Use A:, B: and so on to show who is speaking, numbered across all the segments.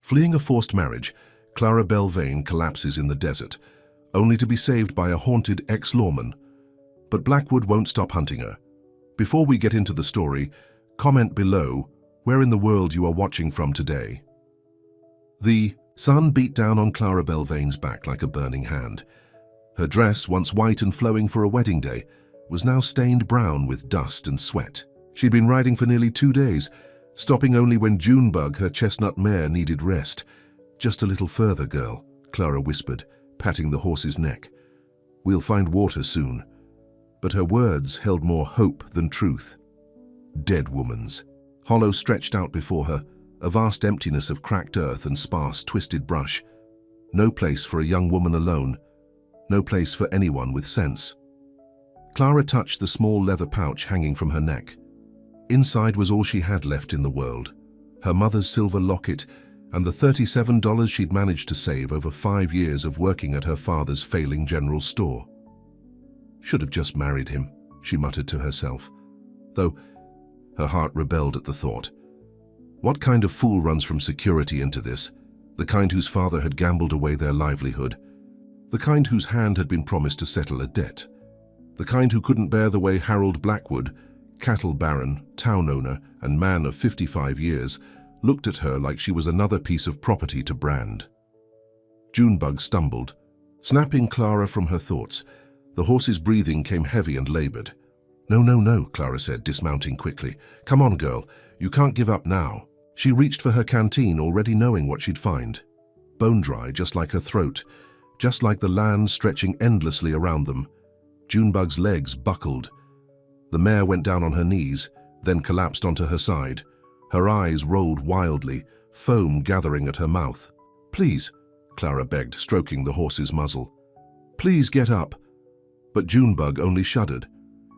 A: Fleeing a forced marriage, Clara Belvane collapses in the desert, only to be saved by a haunted ex-lawman. But Blackwood won't stop hunting her. Before we get into the story, comment below where in the world you are watching from today. The sun beat down on Clara Belvane's back like a burning hand. Her dress, once white and flowing for a wedding day, was now stained brown with dust and sweat. She'd been riding for nearly 2 days, stopping only when Junebug, her chestnut mare, needed rest. "Just a little further, girl," Clara whispered, patting the horse's neck. "We'll find water soon." But her words held more hope than truth. Dead woman's. Hollow stretched out before her, a vast emptiness of cracked earth and sparse, twisted brush. No place for a young woman alone. No place for anyone with sense. Clara touched the small leather pouch hanging from her neck. Inside was all she had left in the world. Her mother's silver locket and the $37 she'd managed to save over 5 years of working at her father's failing general store. Should have just married him, she muttered to herself, though her heart rebelled at the thought. What kind of fool runs from security into this? The kind whose father had gambled away their livelihood. The kind whose hand had been promised to settle a debt. The kind who couldn't bear the way Harold Blackwood, cattle baron, town owner, and man of 55 years, looked at her like she was another piece of property to brand. Junebug stumbled, snapping Clara from her thoughts. The horse's breathing came heavy and labored. "No, no, no," Clara said, dismounting quickly. "Come on, girl. You can't give up now." She reached for her canteen, already knowing what she'd find. Bone dry, just like her throat, just like the land stretching endlessly around them. Junebug's legs buckled. The mare went down on her knees, then collapsed onto her side. Her eyes rolled wildly, foam gathering at her mouth. "Please," Clara begged, stroking the horse's muzzle. "Please get up." But Junebug only shuddered.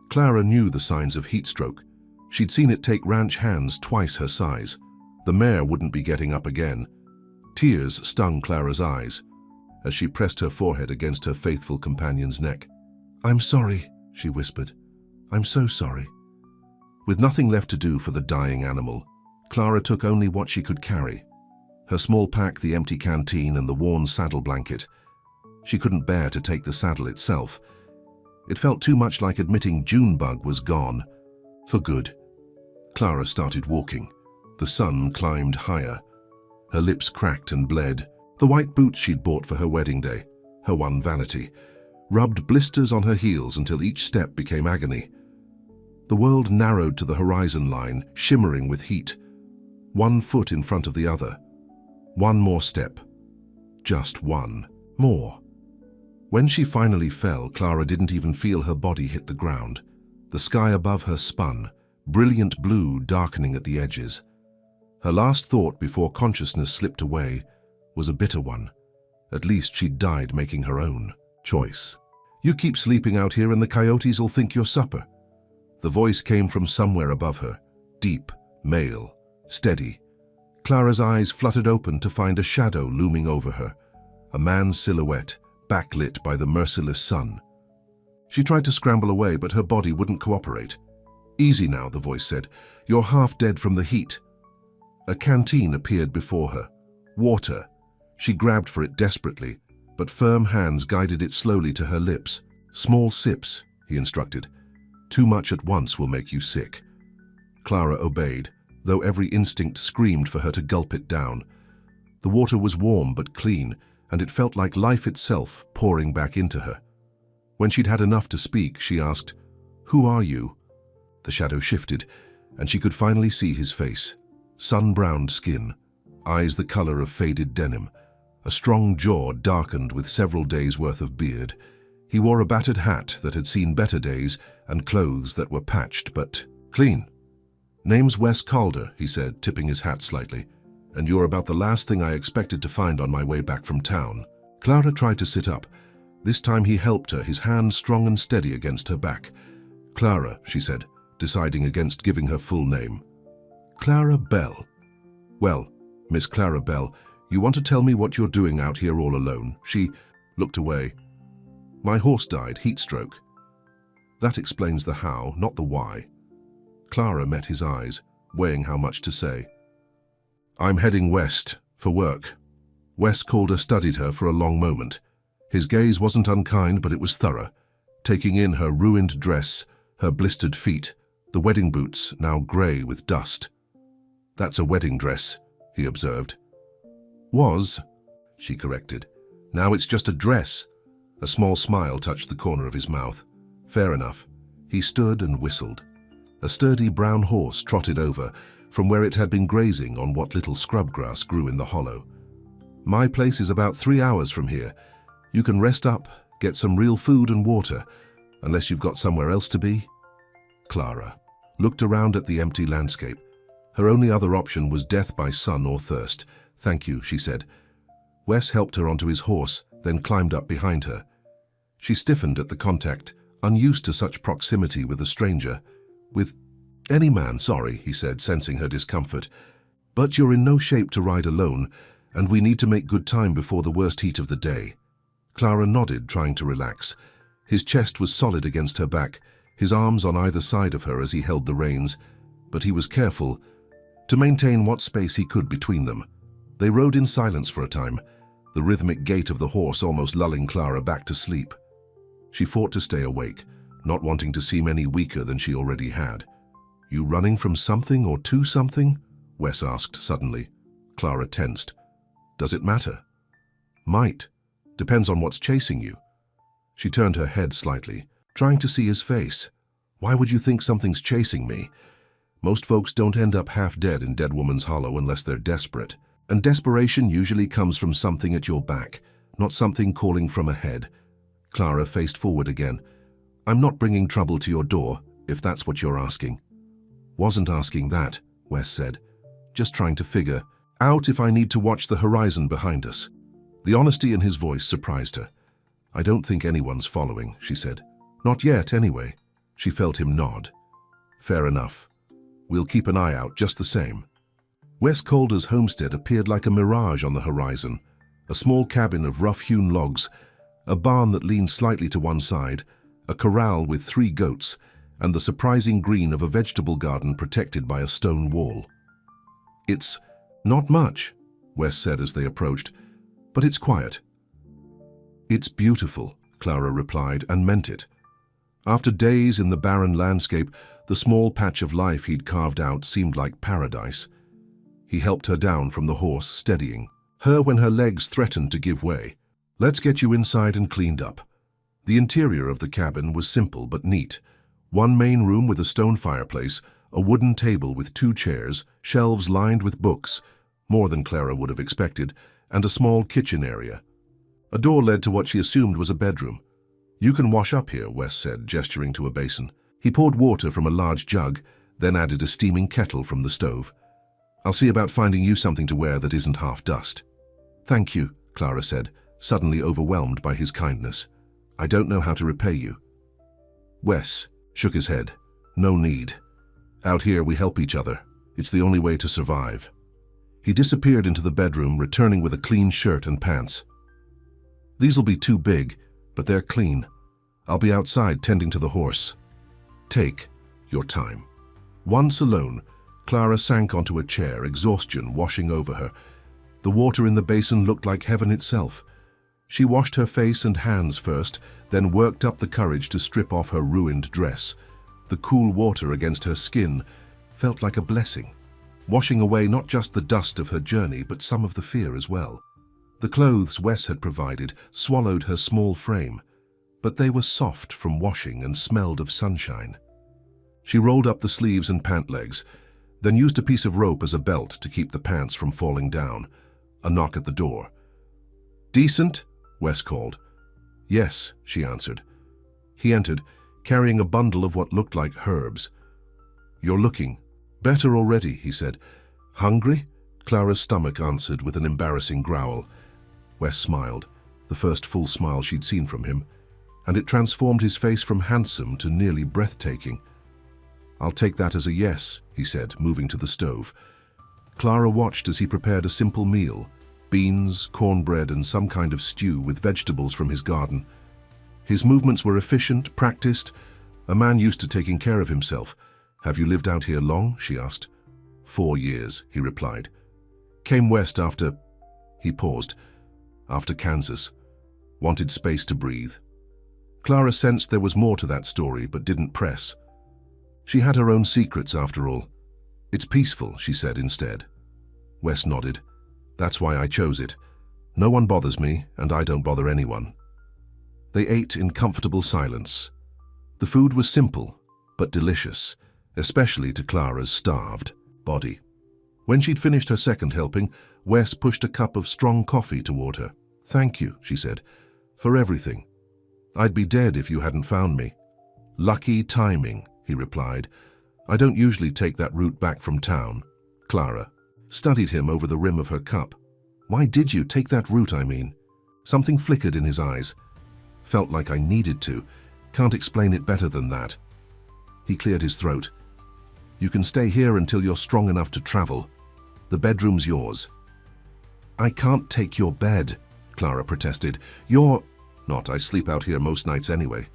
A: Clara knew the signs of heat stroke. She'd seen it take ranch hands twice her size. The mare wouldn't be getting up again. Tears stung Clara's eyes as she pressed her forehead against her faithful companion's neck. "I'm sorry," she whispered. "I'm so sorry." With nothing left to do for the dying animal, Clara took only what she could carry. Her small pack, the empty canteen, and the worn saddle blanket. She couldn't bear to take the saddle itself. It felt too much like admitting Junebug was gone. For good. Clara started walking. The sun climbed higher. Her lips cracked and bled. The white boots she'd bought for her wedding day, her one vanity, rubbed blisters on her heels until each step became agony. The world narrowed to the horizon line, shimmering with heat. 1 foot in front of the other. 1 more step. Just 1 more. When she finally fell, Clara didn't even feel her body hit the ground. The sky above her spun, brilliant blue darkening at the edges. Her last thought before consciousness slipped away was a bitter one. At least she'd died making her own choice. "You keep sleeping out here and the coyotes'll think you're supper." The voice came from somewhere above her, deep, male, steady. Clara's eyes fluttered open to find a shadow looming over her, a man's silhouette, backlit by the merciless sun. She tried to scramble away, but her body wouldn't cooperate. "Easy now," the voice said. "You're half dead from the heat." A canteen appeared before her. Water. She grabbed for it desperately, but firm hands guided it slowly to her lips. "Small sips," he instructed. "Too much at once will make you sick." Clara obeyed, though every instinct screamed for her to gulp it down. The water was warm but clean, and it felt like life itself pouring back into her. When she'd had enough to speak, she asked, "Who are you?" The shadow shifted, and she could finally see his face. Sun-browned skin, eyes the color of faded denim, a strong jaw darkened with several days' worth of beard. He wore a battered hat that had seen better days and clothes that were patched but clean. "Name's Wes Calder," he said, tipping his hat slightly, "and you're about the last thing I expected to find on my way back from town." Clara tried to sit up. This time he helped her, his hand strong and steady against her back. "Clara," she said, deciding against giving her full name. "Clara Bell." "Well, Miss Clara Bell, you want to tell me what you're doing out here all alone?" She looked away. "My horse died, heat stroke." That explains the how, not the why. Clara met his eyes, weighing how much to say. "I'm heading west, For work. Wes Calder studied her for a long moment. His gaze wasn't unkind, but it was thorough, taking in her ruined dress, her blistered feet, the wedding boots now grey with dust. "That's a wedding dress," he observed. "Was," she corrected. "Now it's just a dress." A small smile touched the corner of his mouth. Fair enough. He stood and whistled. A sturdy brown horse trotted over from where it had been grazing on what little scrub grass grew in the hollow. "My place is about 3 hours from here. You can rest up, get some real food and water, unless you've got somewhere else to be." Clara looked around at the empty landscape. Her only other option was death by sun or thirst. "Thank you," she said. Wes helped her onto his horse, then climbed up behind her. She stiffened at the contact, unused to such proximity with a stranger. "With any man, sorry," he said, sensing her discomfort. "But you're in no shape to ride alone, and we need to make good time before the worst heat of the day." Clara nodded, trying to relax. His chest was solid against her back, his arms on either side of her as he held the reins, but he was careful to maintain what space he could between them. They rode in silence for a time, the rhythmic gait of the horse almost lulling Clara back to sleep. She fought to stay awake, not wanting to seem any weaker than she already had. "You running from something or to something?" Wes asked suddenly. Clara tensed. "Does it matter?" "Might. Depends on what's chasing you." She turned her head slightly, trying to see his face. "Why would you think something's chasing me? Most folks don't end up half dead in Dead Woman's Hollow unless they're desperate. And desperation usually comes from something at your back, not something calling from ahead." Clara faced forward again. "I'm not bringing trouble to your door, if that's what you're asking." "Wasn't asking that," Wes said. "Just trying to figure out if I need to watch the horizon behind us." The honesty in his voice surprised her. "I don't think anyone's following," she said. "Not yet, anyway." She felt him nod. "Fair enough. We'll keep an eye out just the same." Wes Calder's homestead appeared like a mirage on the horizon. A small cabin of rough-hewn logs, a barn that leaned slightly to one side, a corral with 3 goats, and the surprising green of a vegetable garden protected by a stone wall. "It's not much," Wes said as they approached, "but it's quiet." "It's beautiful," Clara replied, and meant it. After days in the barren landscape, the small patch of life he'd carved out seemed like paradise. He helped her down from the horse, steadying her when her legs threatened to give way. "Let's get you inside and cleaned up." The interior of the cabin was simple but neat. One main room with a stone fireplace, a wooden table with 2 chairs, shelves lined with books, more than Clara would have expected, and a small kitchen area. A door led to what she assumed was a bedroom. "You can wash up here," Wes said, gesturing to a basin. He poured water from a large jug, then added a steaming kettle from the stove. "I'll see about finding you something to wear that isn't half dust." "Thank you," Clara said, suddenly overwhelmed by his kindness. "I don't know how to repay you." Wes shook his head. "No need. Out here we help each other. It's the only way to survive." He disappeared into the bedroom, returning with a clean shirt and pants. "These'll be too big, but they're clean. I'll be outside tending to the horse. Take your time." Once alone, Clara sank onto a chair, exhaustion washing over her. The water in the basin looked like heaven itself. She washed her face and hands first, then worked up the courage to strip off her ruined dress. The cool water against her skin felt like a blessing, washing away not just the dust of her journey, but some of the fear as well. The clothes Wes had provided swallowed her small frame, but they were soft from washing and smelled of sunshine. She rolled up the sleeves and pant legs, then used a piece of rope as a belt to keep the pants from falling down. A knock at the door. "Decent?" Wes called. "Yes," she answered. He entered, carrying a bundle of what looked like herbs. "You're looking better already," he said. "Hungry?" Clara's stomach answered with an embarrassing growl. Wes smiled, the first full smile she'd seen from him, and it transformed his face from handsome to nearly breathtaking. "I'll take that as a yes," he said, moving to the stove. Clara watched as he prepared a simple meal, beans, cornbread, and some kind of stew with vegetables from his garden. His movements were efficient, practiced, a man used to taking care of himself. "Have you lived out here long?" she asked. 4 years, he replied. "Came west after He paused. After Kansas. Wanted space to breathe. Clara sensed there was more to that story, but didn't press. She had her own secrets, after all. It's peaceful, she said instead. Wes nodded. That's why I chose it. No one bothers me, and I don't bother anyone. They ate in comfortable silence. The food was simple, but delicious, especially to Clara's starved body. When she'd finished her second helping, Wes pushed a cup of strong coffee toward her. Thank you, she said, for everything. I'd be dead if you hadn't found me. Lucky timing, he replied. I don't usually take that route back from town. Clara studied him over the rim of her cup. Why did you take that route, I mean? Something flickered in his eyes. Felt like I needed to. Can't explain it better than that. He cleared his throat. You can stay here until you're strong enough to travel. The bedroom's yours. I can't take your bed, Clara protested. You're... Not, I sleep out here most nights anyway.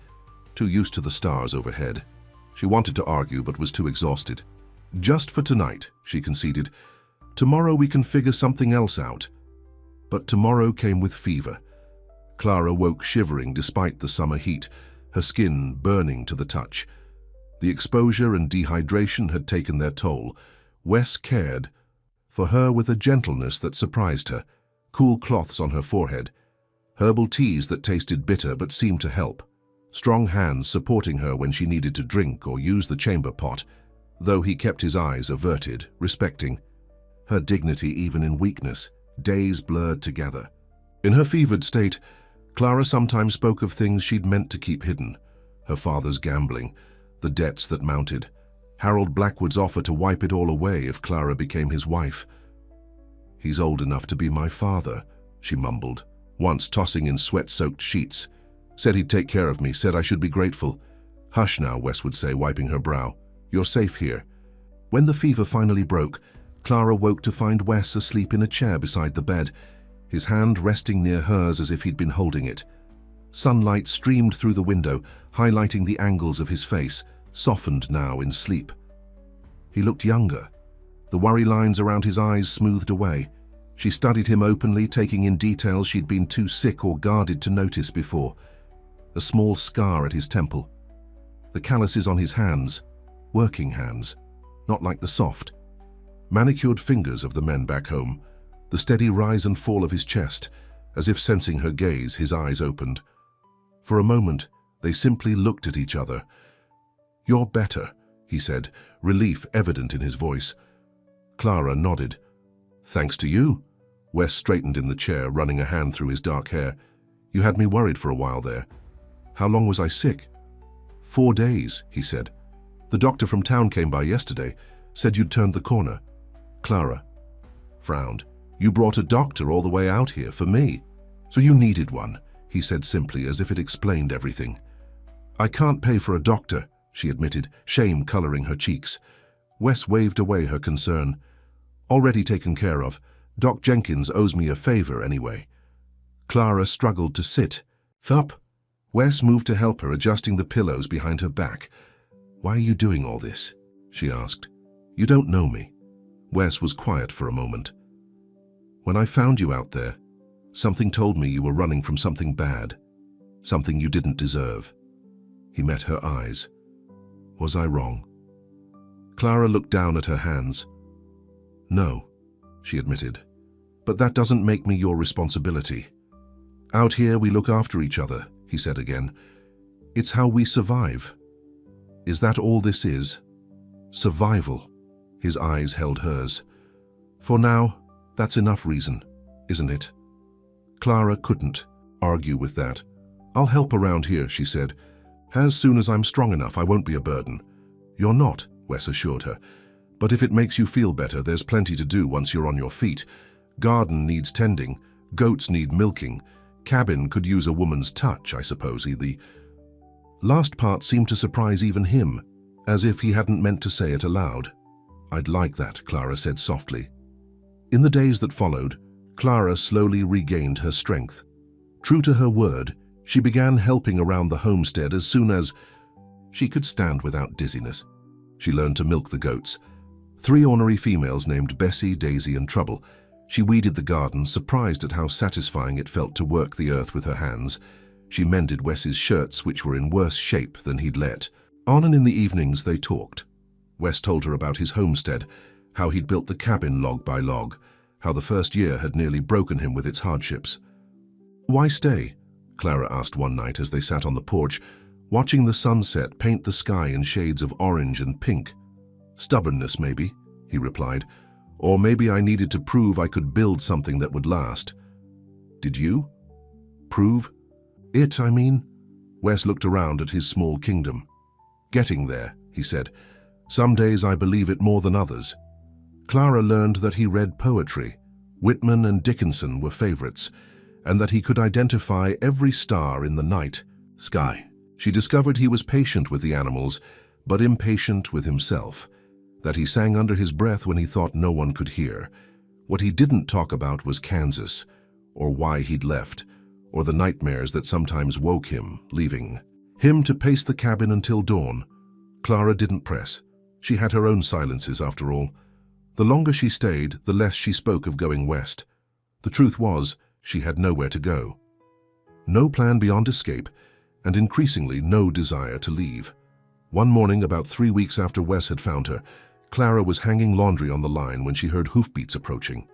A: Too used to the stars overhead. She wanted to argue, but was too exhausted. Just for tonight, she conceded. Tomorrow we can figure something else out. But tomorrow came with fever. Clara woke shivering despite the summer heat, her skin burning to the touch. The exposure and dehydration had taken their toll. Wes cared for her with a gentleness that surprised her, cool cloths on her forehead, herbal teas that tasted bitter but seemed to help, strong hands supporting her when she needed to drink or use the chamber pot, though he kept his eyes averted, respecting her dignity even in weakness, days blurred together. In her fevered state, Clara sometimes spoke of things she'd meant to keep hidden, her father's gambling, the debts that mounted, Harold Blackwood's offer to wipe it all away if Clara became his wife. He's old enough to be my father, she mumbled, once tossing in sweat-soaked sheets. Said he'd take care of me, said I should be grateful. Hush now, Wes would say, wiping her brow. You're safe here. When the fever finally broke, Clara woke to find Wes asleep in a chair beside the bed, his hand resting near hers as if he'd been holding it. Sunlight streamed through the window, highlighting the angles of his face, softened now in sleep. He looked younger. The worry lines around his eyes smoothed away. She studied him openly, taking in details she'd been too sick or guarded to notice before. A small scar at his temple. The calluses on his hands, working hands, not like the soft, manicured fingers of the men back home. The steady rise and fall of his chest, as if sensing her gaze, his eyes opened. For a moment, they simply looked at each other. You're better, he said, relief evident in his voice. Clara nodded. Thanks to you. Wes straightened in the chair, running a hand through his dark hair. You had me worried for a while there. How long was I sick? 4 days, he said. The doctor from town came by yesterday, said you'd turned the corner. Clara frowned. You brought a doctor all the way out here for me. So you needed one, he said simply, as if it explained everything. I can't pay for a doctor, she admitted, shame coloring her cheeks. Wes waved away her concern. Already taken care of. Doc Jenkins owes me a favor anyway. Clara struggled to sit. Up. Wes moved to help her, adjusting the pillows behind her back. Why are you doing all this? She asked. You don't know me. Wes was quiet for a moment. When I found you out there, something told me you were running from something bad, something you didn't deserve. He met her eyes. Was I wrong? Clara looked down at her hands. No, she admitted, but that doesn't make me your responsibility. Out here we look after each other, he said again. It's how we survive. Is that all this is? Survival. His eyes held hers. For now, that's enough reason, isn't it? Clara couldn't argue with that. I'll help around here, she said. As soon as I'm strong enough, I won't be a burden. You're not, Wes assured her. But if it makes you feel better, there's plenty to do once you're on your feet. Garden needs tending, goats need milking, cabin could use a woman's touch, I suppose. The last part seemed to surprise even him, as if he hadn't meant to say it aloud. I'd like that, Clara said softly. In the days that followed, Clara slowly regained her strength. True to her word, she began helping around the homestead as soon as she could stand without dizziness. She learned to milk the goats. 3 ornery females named Bessie, Daisy, and Trouble. She weeded the garden, surprised at how satisfying it felt to work the earth with her hands. She mended Wes's shirts, which were in worse shape than he'd let. On and in the evenings they talked. Wes told her about his homestead, how he'd built the cabin log by log, how the first year had nearly broken him with its hardships. "Why stay?" Clara asked one night as they sat on the porch, watching the sunset paint the sky in shades of orange and pink. "Stubbornness, maybe," he replied. "Or maybe I needed to prove I could build something that would last." "Did you? Prove? It, I mean?" Wes looked around at his small kingdom. "Getting there," he said. "Some days I believe it more than others." Clara learned that he read poetry. Whitman and Dickinson were favorites, and that he could identify every star in the night sky. She discovered he was patient with the animals, but impatient with himself, that he sang under his breath when he thought no one could hear. What he didn't talk about was Kansas, or why he'd left, or the nightmares that sometimes woke him, leaving him to pace the cabin until dawn. Clara didn't press. She had her own silences, after all. The longer she stayed, the less she spoke of going west. The truth was, she had nowhere to go. No plan beyond escape, and increasingly no desire to leave. One morning, about 3 weeks after Wes had found her, Clara was hanging laundry on the line when she heard hoofbeats approaching.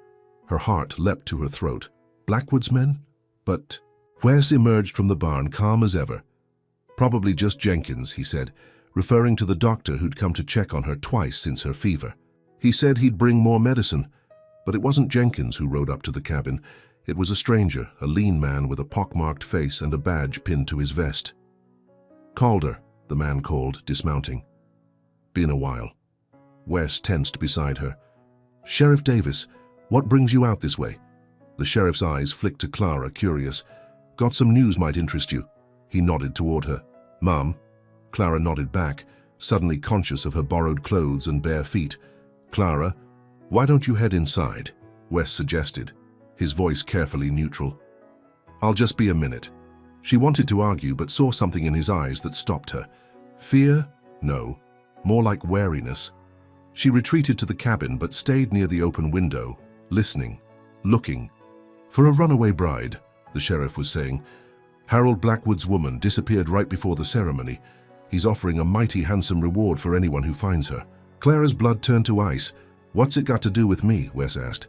A: Her heart leapt to her throat. Blackwood's men? But Wes emerged from the barn calm as ever. "Probably just Jenkins," he said, referring to the doctor who'd come to check on her twice since her fever. He said he'd bring more medicine, but it wasn't Jenkins who rode up to the cabin. It was a stranger, a lean man with a pockmarked face and a badge pinned to his vest. "Calder," the man called, dismounting. "Been a while." Wes tensed beside her. "Sheriff Davis, what brings you out this way?" The sheriff's eyes flicked to Clara, curious. "Got some news might interest you." He nodded toward her. "Mum?" Clara nodded back, suddenly conscious of her borrowed clothes and bare feet. "Clara, why don't you head inside?" Wes suggested, his voice carefully neutral. "I'll just be a minute." She wanted to argue, but saw something in his eyes that stopped her. Fear? No. More like wariness. She retreated to the cabin, but stayed near the open window, listening, looking. "For a runaway bride," the sheriff was saying. "Harold Blackwood's woman disappeared right before the ceremony. He's offering a mighty handsome reward for anyone who finds her." Clara's blood turned to ice. "What's it got to do with me?" Wes asked.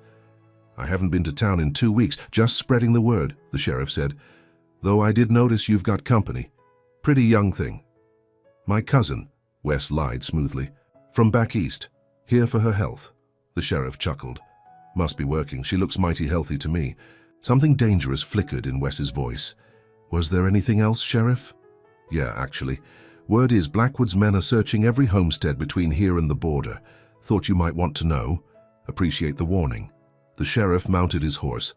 A: "I haven't been to town in 2 weeks, just spreading the word," the sheriff said. "Though I did notice you've got company. Pretty young thing." "My cousin," Wes lied smoothly. "From back east. Here for her health." The sheriff chuckled. "Must be working. She looks mighty healthy to me." Something dangerous flickered in Wes's voice. "Was there anything else, Sheriff?" "Yeah, actually. Word is Blackwood's men are searching every homestead between here and the border. Thought you might want to know. Appreciate the warning." The sheriff mounted his horse.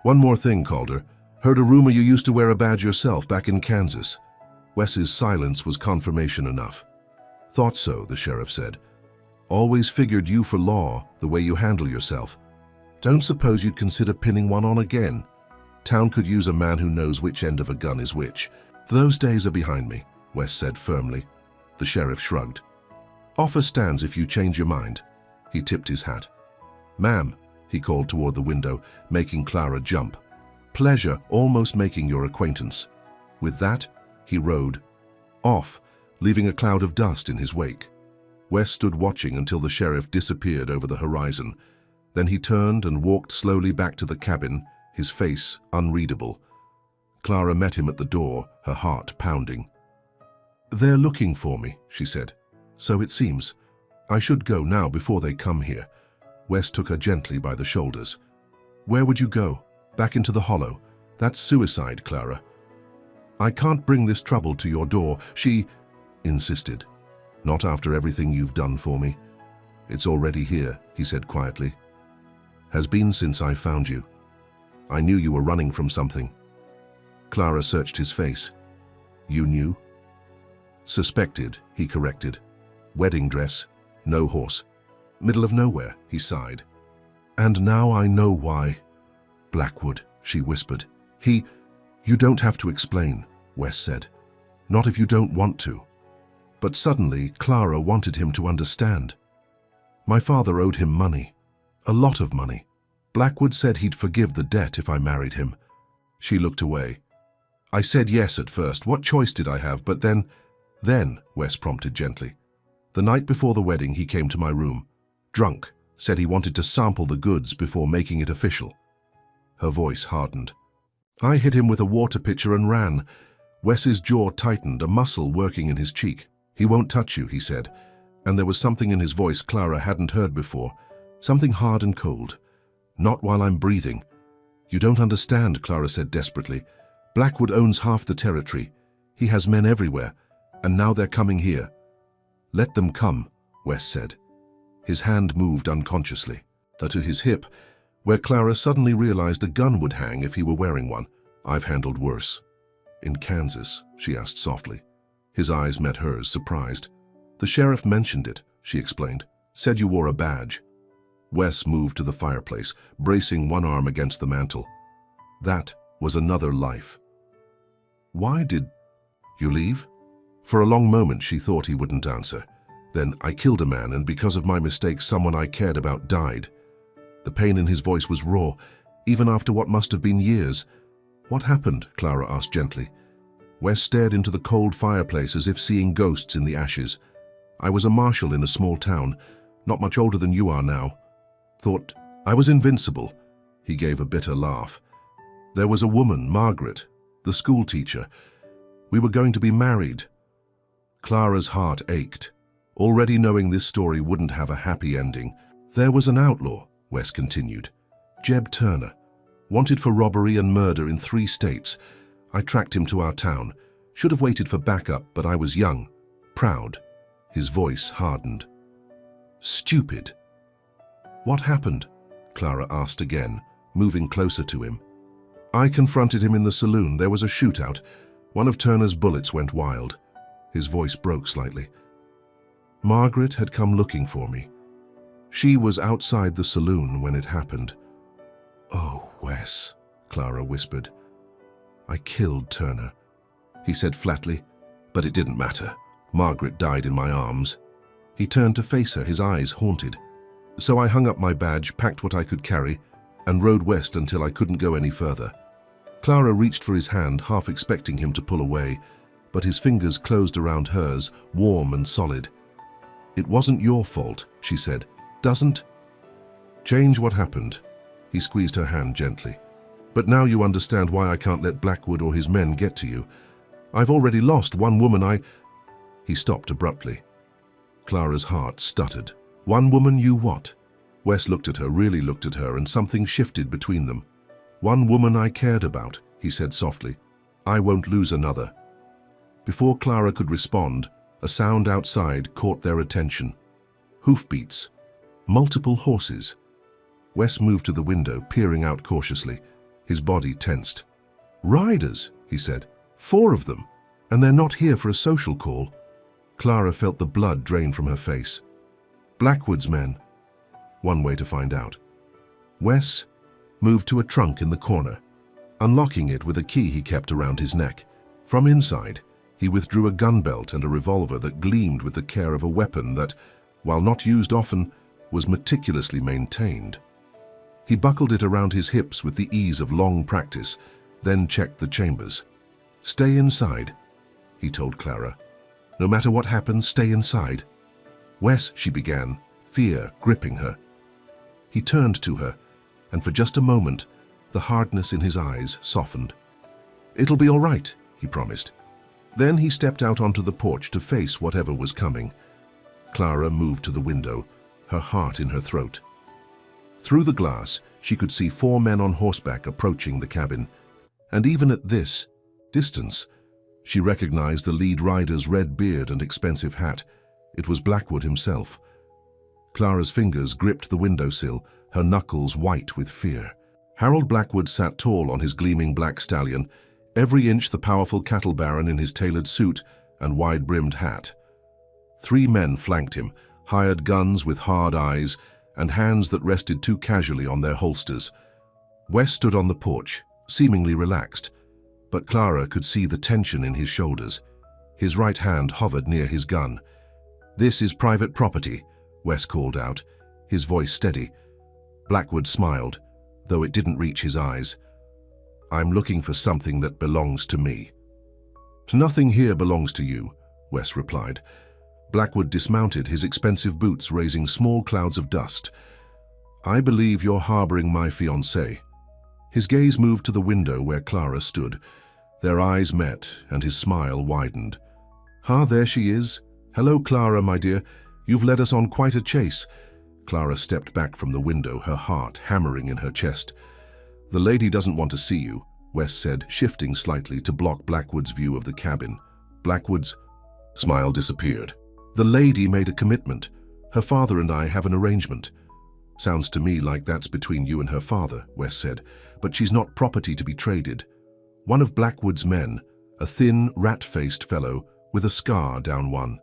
A: "One more thing, Calder. Heard a rumor you used to wear a badge yourself back in Kansas." Wes's silence was confirmation enough. "Thought so," the sheriff said. "Always figured you for law, the way you handle yourself. Don't suppose you'd consider pinning one on again? Town could use a man who knows which end of a gun is which." "Those days are behind me," Wes said firmly. The sheriff shrugged. "Offer stands if you change your mind." He tipped his hat. "Ma'am," he called toward the window, making Clara jump. "Pleasure almost making your acquaintance." With that, he rode off, leaving a cloud of dust in his wake. Wes stood watching until the sheriff disappeared over the horizon. Then he turned and walked slowly back to the cabin, his face unreadable. Clara met him at the door, her heart pounding. "They're looking for me," she said. "So it seems. I should go now before they come here." Wes took her gently by the shoulders. "Where would you go? Back into the hollow? That's suicide, Clara." "I can't bring this trouble to your door," she insisted. "Not after everything you've done for me." "It's already here," he said quietly. "Has been since I found you. I knew you were running from something." Clara searched his face. "You knew?" "Suspected," he corrected. "Wedding dress, no horse. Middle of nowhere," he sighed. "And now I know why." "Blackwood," she whispered. You don't have to explain," Wes said. "Not if you don't want to." But suddenly, Clara wanted him to understand. "My father owed him money. A lot of money. Blackwood said he'd forgive the debt if I married him. She looked away. I said yes at first. What choice did I have? But then, Wes prompted gently. The night before the wedding, he came to my room. Drunk, said he wanted to sample the goods before making it official. Her voice hardened. I hit him with a water pitcher and ran. Wes's jaw tightened, a muscle working in his cheek. He won't touch you, he said, and there was something in his voice Clara hadn't heard before, something hard and cold. Not while I'm breathing. You don't understand, Clara said desperately. Blackwood owns half the territory. He has men everywhere, and now they're coming here. Let them come, Wes said. His hand moved unconsciously, to his hip, where Clara suddenly realized a gun would hang if he were wearing one. I've handled worse. In Kansas, she asked softly. His eyes met hers, surprised. The sheriff mentioned it, she explained. Said you wore a badge. Wes moved to the fireplace, bracing one arm against the mantel. That was another life. Why did you leave? For a long moment she thought he wouldn't answer. Then, I killed a man, and because of my mistake, someone I cared about died. The pain in his voice was raw, even after what must have been years. What happened? Clara asked gently. Wes stared into the cold fireplace as if seeing ghosts in the ashes. I was a marshal in a small town, not much older than you are now. Thought I was invincible. He gave a bitter laugh. There was a woman, Margaret, the school teacher. We were going to be married. Clara's heart ached. Already knowing this story wouldn't have a happy ending. There was an outlaw, Wes continued. Jeb Turner. Wanted for robbery and murder in 3 states. I tracked him to our town. Should have waited for backup, but I was young. Proud. His voice hardened. Stupid. What happened? Clara asked again, moving closer to him. I confronted him in the saloon. There was a shootout. One of Turner's bullets went wild. His voice broke slightly. Margaret had come looking for me. She was outside the saloon when it happened. Oh, Wes, Clara whispered. I killed Turner. He said flatly, but it didn't matter. Margaret died in my arms. He turned to face her, his eyes haunted. So I hung up my badge, packed what I could carry, and rode west until I couldn't go any further. Clara reached for his hand, half expecting him to pull away, but his fingers closed around hers, warm and solid. It wasn't your fault, she said. Doesn't change what happened. He squeezed her hand gently. But now you understand why I can't let Blackwood or his men get to you. I've already lost one woman. He stopped abruptly. Clara's heart stuttered. One woman you what? Wes looked at her, really looked at her, and something shifted between them. One woman I cared about, he said softly. I won't lose another. Before Clara could respond, a sound outside caught their attention. Hoofbeats. Multiple horses. Wes moved to the window, peering out cautiously. His body tensed. Riders, he said. 4 of them. And they're not here for a social call. Clara felt the blood drain from her face. Blackwood's men. One way to find out. Wes moved to a trunk in the corner, unlocking it with a key he kept around his neck. From inside, he withdrew a gun belt and a revolver that gleamed with the care of a weapon that, while not used often, was meticulously maintained. He buckled it around his hips with the ease of long practice, then checked the chambers. Stay inside, he told Clara. No matter what happens, stay inside. Wes, she began, fear gripping her. He turned to her, and for just a moment, the hardness in his eyes softened. It'll be all right, he promised. Then he stepped out onto the porch to face whatever was coming. Clara moved to the window, her heart in her throat. Through the glass, she could see 4 men on horseback approaching the cabin, and even at this distance, she recognized the lead rider's red beard and expensive hat. It was Blackwood himself. Clara's fingers gripped the windowsill, her knuckles white with fear. Harold Blackwood sat tall on his gleaming black stallion, every inch the powerful cattle baron in his tailored suit and wide-brimmed hat. 3 men flanked him, hired guns with hard eyes and hands that rested too casually on their holsters. Wes stood on the porch, seemingly relaxed, but Clara could see the tension in his shoulders. His right hand hovered near his gun. This is private property, Wes called out, his voice steady. Blackwood smiled. though it didn't reach his eyes. "I'm looking for something that belongs to me." "Nothing here belongs to you," Wes replied. Blackwood dismounted, his expensive boots raising small clouds of dust. "I believe you're harboring my fiancée." His gaze moved to the window where Clara stood. Their eyes met, and his smile widened. There she is. "Hello, Clara, my dear. You've led us on quite a chase." Clara stepped back from the window, her heart hammering in her chest. "The lady doesn't want to see you," Wes said, shifting slightly to block Blackwood's view of the cabin. Blackwood's smile disappeared. "The lady made a commitment. Her father and I have an arrangement." "Sounds to me like that's between you and her father," Wes said, "but she's not property to be traded." One of Blackwood's men, a thin, rat-faced fellow with a scar down one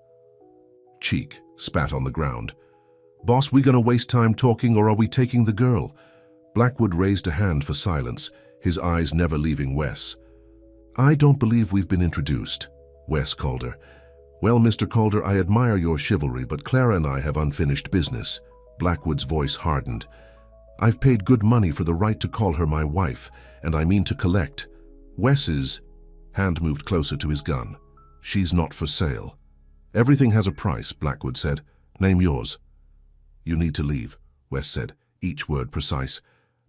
A: cheek, spat on the ground. "Boss, we gonna waste time talking, or are we taking the girl?" Blackwood raised a hand for silence, his eyes never leaving Wes. "I don't believe we've been introduced," Wes called her. "Well, Mr. Calder, I admire your chivalry, but Clara and I have unfinished business." Blackwood's voice hardened. "I've paid good money for the right to call her my wife, and I mean to collect." Wes's hand moved closer to his gun. "She's not for sale." "Everything has a price," Blackwood said. "Name yours." "You need to leave," Wes said, each word precise.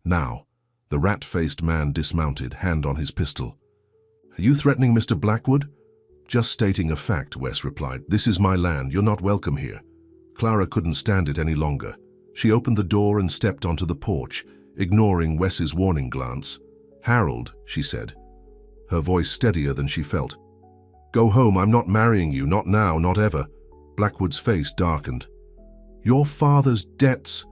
A: "Now." The rat-faced man dismounted, hand on his pistol. "Are you threatening Mr. Blackwood?" "Just stating a fact," Wes replied. "This is my land. You're not welcome here." Clara couldn't stand it any longer. She opened the door and stepped onto the porch, ignoring Wes's warning glance. "Harold," she said, her voice steadier than she felt. "Go home. I'm not marrying you. Not now, not ever." Blackwood's face darkened. "Your father's debts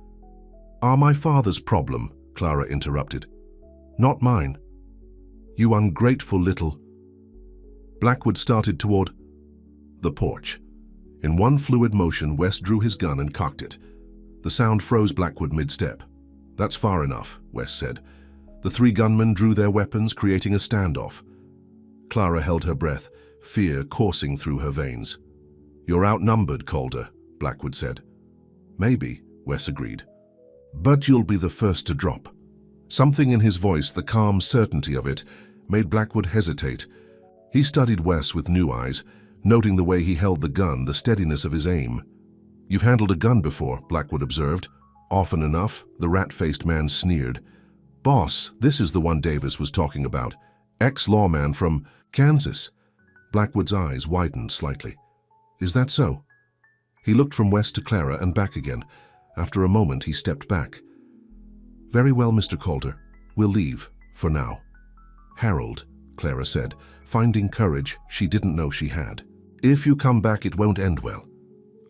A: are my father's problem," Clara interrupted. "Not mine. You ungrateful little—" Blackwood started toward the porch. In one fluid motion, Wes drew his gun and cocked it. The sound froze Blackwood mid-step. "That's far enough," Wes said. The three gunmen drew their weapons, creating a standoff. Clara held her breath, fear coursing through her veins. "You're outnumbered, Calder," Blackwood said. "Maybe," Wes agreed. "But you'll be the first to drop." Something in his voice, the calm certainty of it, made Blackwood hesitate. He studied Wes with new eyes, noting the way he held the gun, the steadiness of his aim. "You've handled a gun before," Blackwood observed. "Often enough," the rat-faced man sneered. "Boss, this is the one Davis was talking about. Ex-lawman from Kansas." Blackwood's eyes widened slightly. "Is that so?" He looked from Wes to Clara and back again. After a moment, he stepped back. "Very well, Mr. Calder. We'll leave, for now." "Harold," Clara said, finding courage she didn't know she had. "If you come back, it won't end well.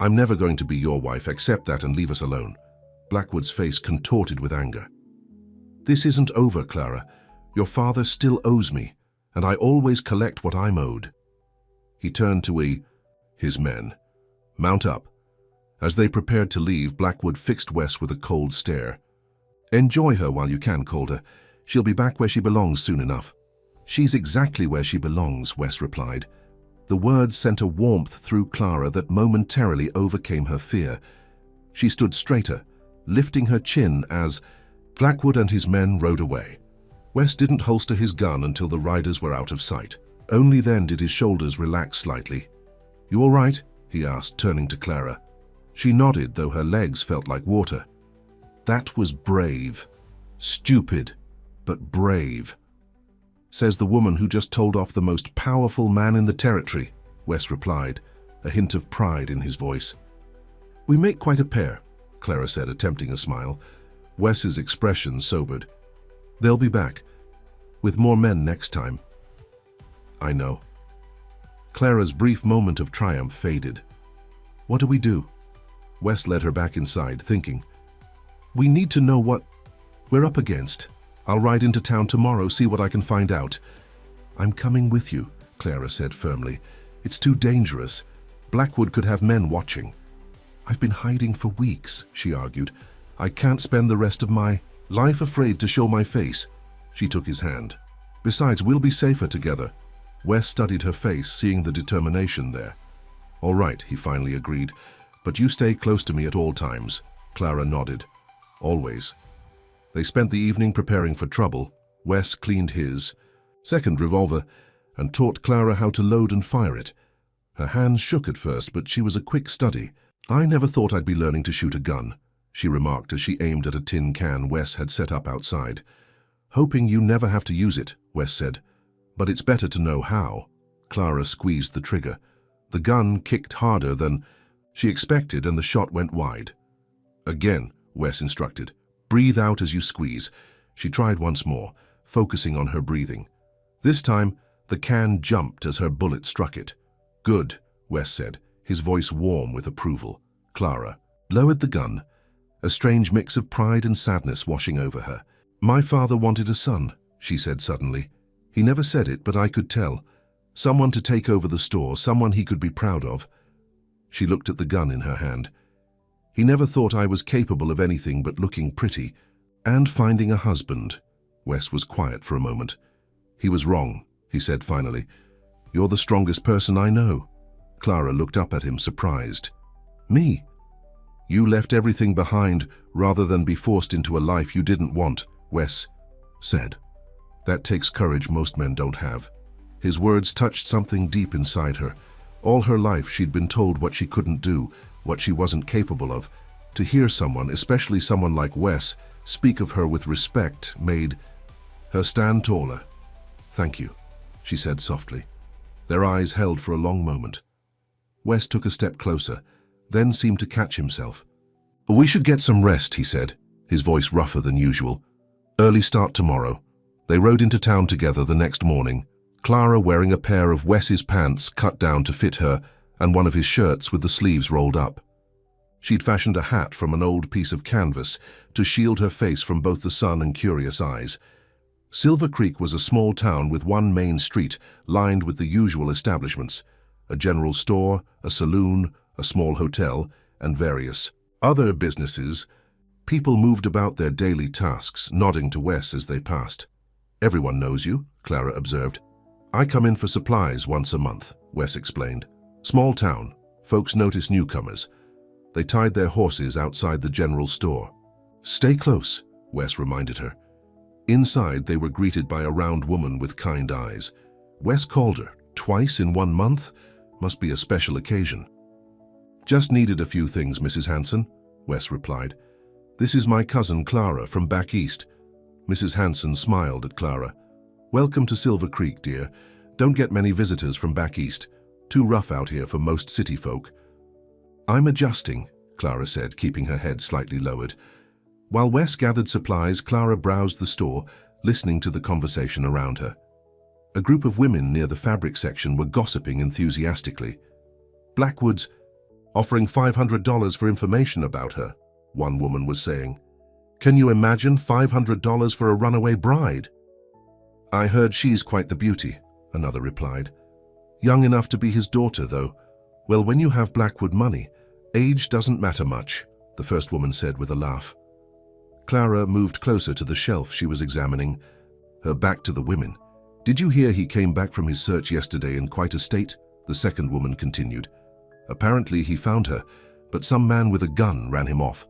A: I'm never going to be your wife. Accept that and leave us alone." Blackwood's face contorted with anger. "This isn't over, Clara. Your father still owes me, and I always collect what I'm owed." He turned to his men. "Mount up." As they prepared to leave, Blackwood fixed Wes with a cold stare. "Enjoy her while you can, Calder. She'll be back where she belongs soon enough." "She's exactly where she belongs," Wes replied. The words sent a warmth through Clara that momentarily overcame her fear. She stood straighter, lifting her chin as Blackwood and his men rode away. Wes didn't holster his gun until the riders were out of sight. Only then did his shoulders relax slightly. "You all right?" he asked, turning to Clara. She nodded, though her legs felt like water. "That was brave. Stupid, but brave," says the woman who just told off the most powerful man in the territory, Wes replied, a hint of pride in his voice. "We make quite a pair," Clara said, attempting a smile. Wes's expression sobered. "They'll be back, with more men next time." "I know." Clara's brief moment of triumph faded. "What do we do?" Wes led her back inside, thinking. "We need to know what we're up against. I'll ride into town tomorrow, see what I can find out." "I'm coming with you," Clara said firmly. "It's too dangerous. Blackwood could have men watching." "I've been hiding for weeks," she argued. "I can't spend the rest of my life afraid to show my face." She took his hand. "Besides, we'll be safer together." Wes studied her face, seeing the determination there. "All right," he finally agreed. "But you stay close to me at all times." Clara nodded. "Always." They spent the evening preparing for trouble. Wes cleaned his second revolver and taught Clara how to load and fire it. Her hands shook at first, but she was a quick study. "I never thought I'd be learning to shoot a gun," she remarked as she aimed at a tin can Wes had set up outside. "Hoping you never have to use it," Wes said. "But it's better to know how." Clara squeezed the trigger. The gun kicked harder than she expected and the shot went wide. "Again," Wes instructed. "Breathe out as you squeeze." She tried once more, focusing on her breathing. This time, the can jumped as her bullet struck it. "Good," Wes said, his voice warm with approval. Clara lowered the gun, a strange mix of pride and sadness washing over her. "My father wanted a son," she said suddenly. "He never said it, but I could tell. Someone to take over the store, someone he could be proud of." She looked at the gun in her hand. "He never thought I was capable of anything but looking pretty and finding a husband." Wes was quiet for a moment. "He was wrong," he said finally. "You're the strongest person I know." Clara looked up at him, surprised. "Me? You left everything behind rather than be forced into a life you didn't want," Wes said. "That takes courage most men don't have." His words touched something deep inside her. All her life she'd been told what she couldn't do, what she wasn't capable of. To hear someone, especially someone like Wes, speak of her with respect made her stand taller. "Thank you," she said softly. Their eyes held for a long moment. Wes took a step closer, then seemed to catch himself. "We should get some rest," he said, his voice rougher than usual. "Early start tomorrow." They rode into town together the next morning, Clara wearing a pair of Wes's pants cut down to fit her and one of his shirts with the sleeves rolled up. She'd fashioned a hat from an old piece of canvas to shield her face from both the sun and curious eyes. Silver Creek was a small town with one main street lined with the usual establishments: a general store, a saloon, a small hotel, and various other businesses. People moved about their daily tasks, nodding to Wes as they passed. "Everyone knows you," Clara observed. "I come in for supplies once a month," Wes explained. "Small town. Folks notice newcomers." They tied their horses outside the general store. "Stay close," Wes reminded her. Inside, they were greeted by a round woman with kind eyes. Wes called her twice in 1 month. Must be a special occasion. "Just needed a few things, Mrs. Hanson," Wes replied. "This is my cousin Clara from back east." Mrs. Hanson smiled at Clara. "Welcome to Silver Creek, dear. Don't get many visitors from back east. Too rough out here for most city folk." "I'm adjusting," Clara said, keeping her head slightly lowered. While Wes gathered supplies, Clara browsed the store, listening to the conversation around her. A group of women near the fabric section were gossiping enthusiastically. "Blackwood's offering $500 for information about her," one woman was saying. "Can you imagine $500 for a runaway bride?" "I heard she's quite the beauty," another replied. "Young enough to be his daughter, though. Well, when you have Blackwood money, age doesn't matter much," the first woman said with a laugh. Clara moved closer to the shelf she was examining, her back to the women. "Did you hear he came back from his search yesterday in quite a state?" the second woman continued. "Apparently he found her, but some man with a gun ran him off."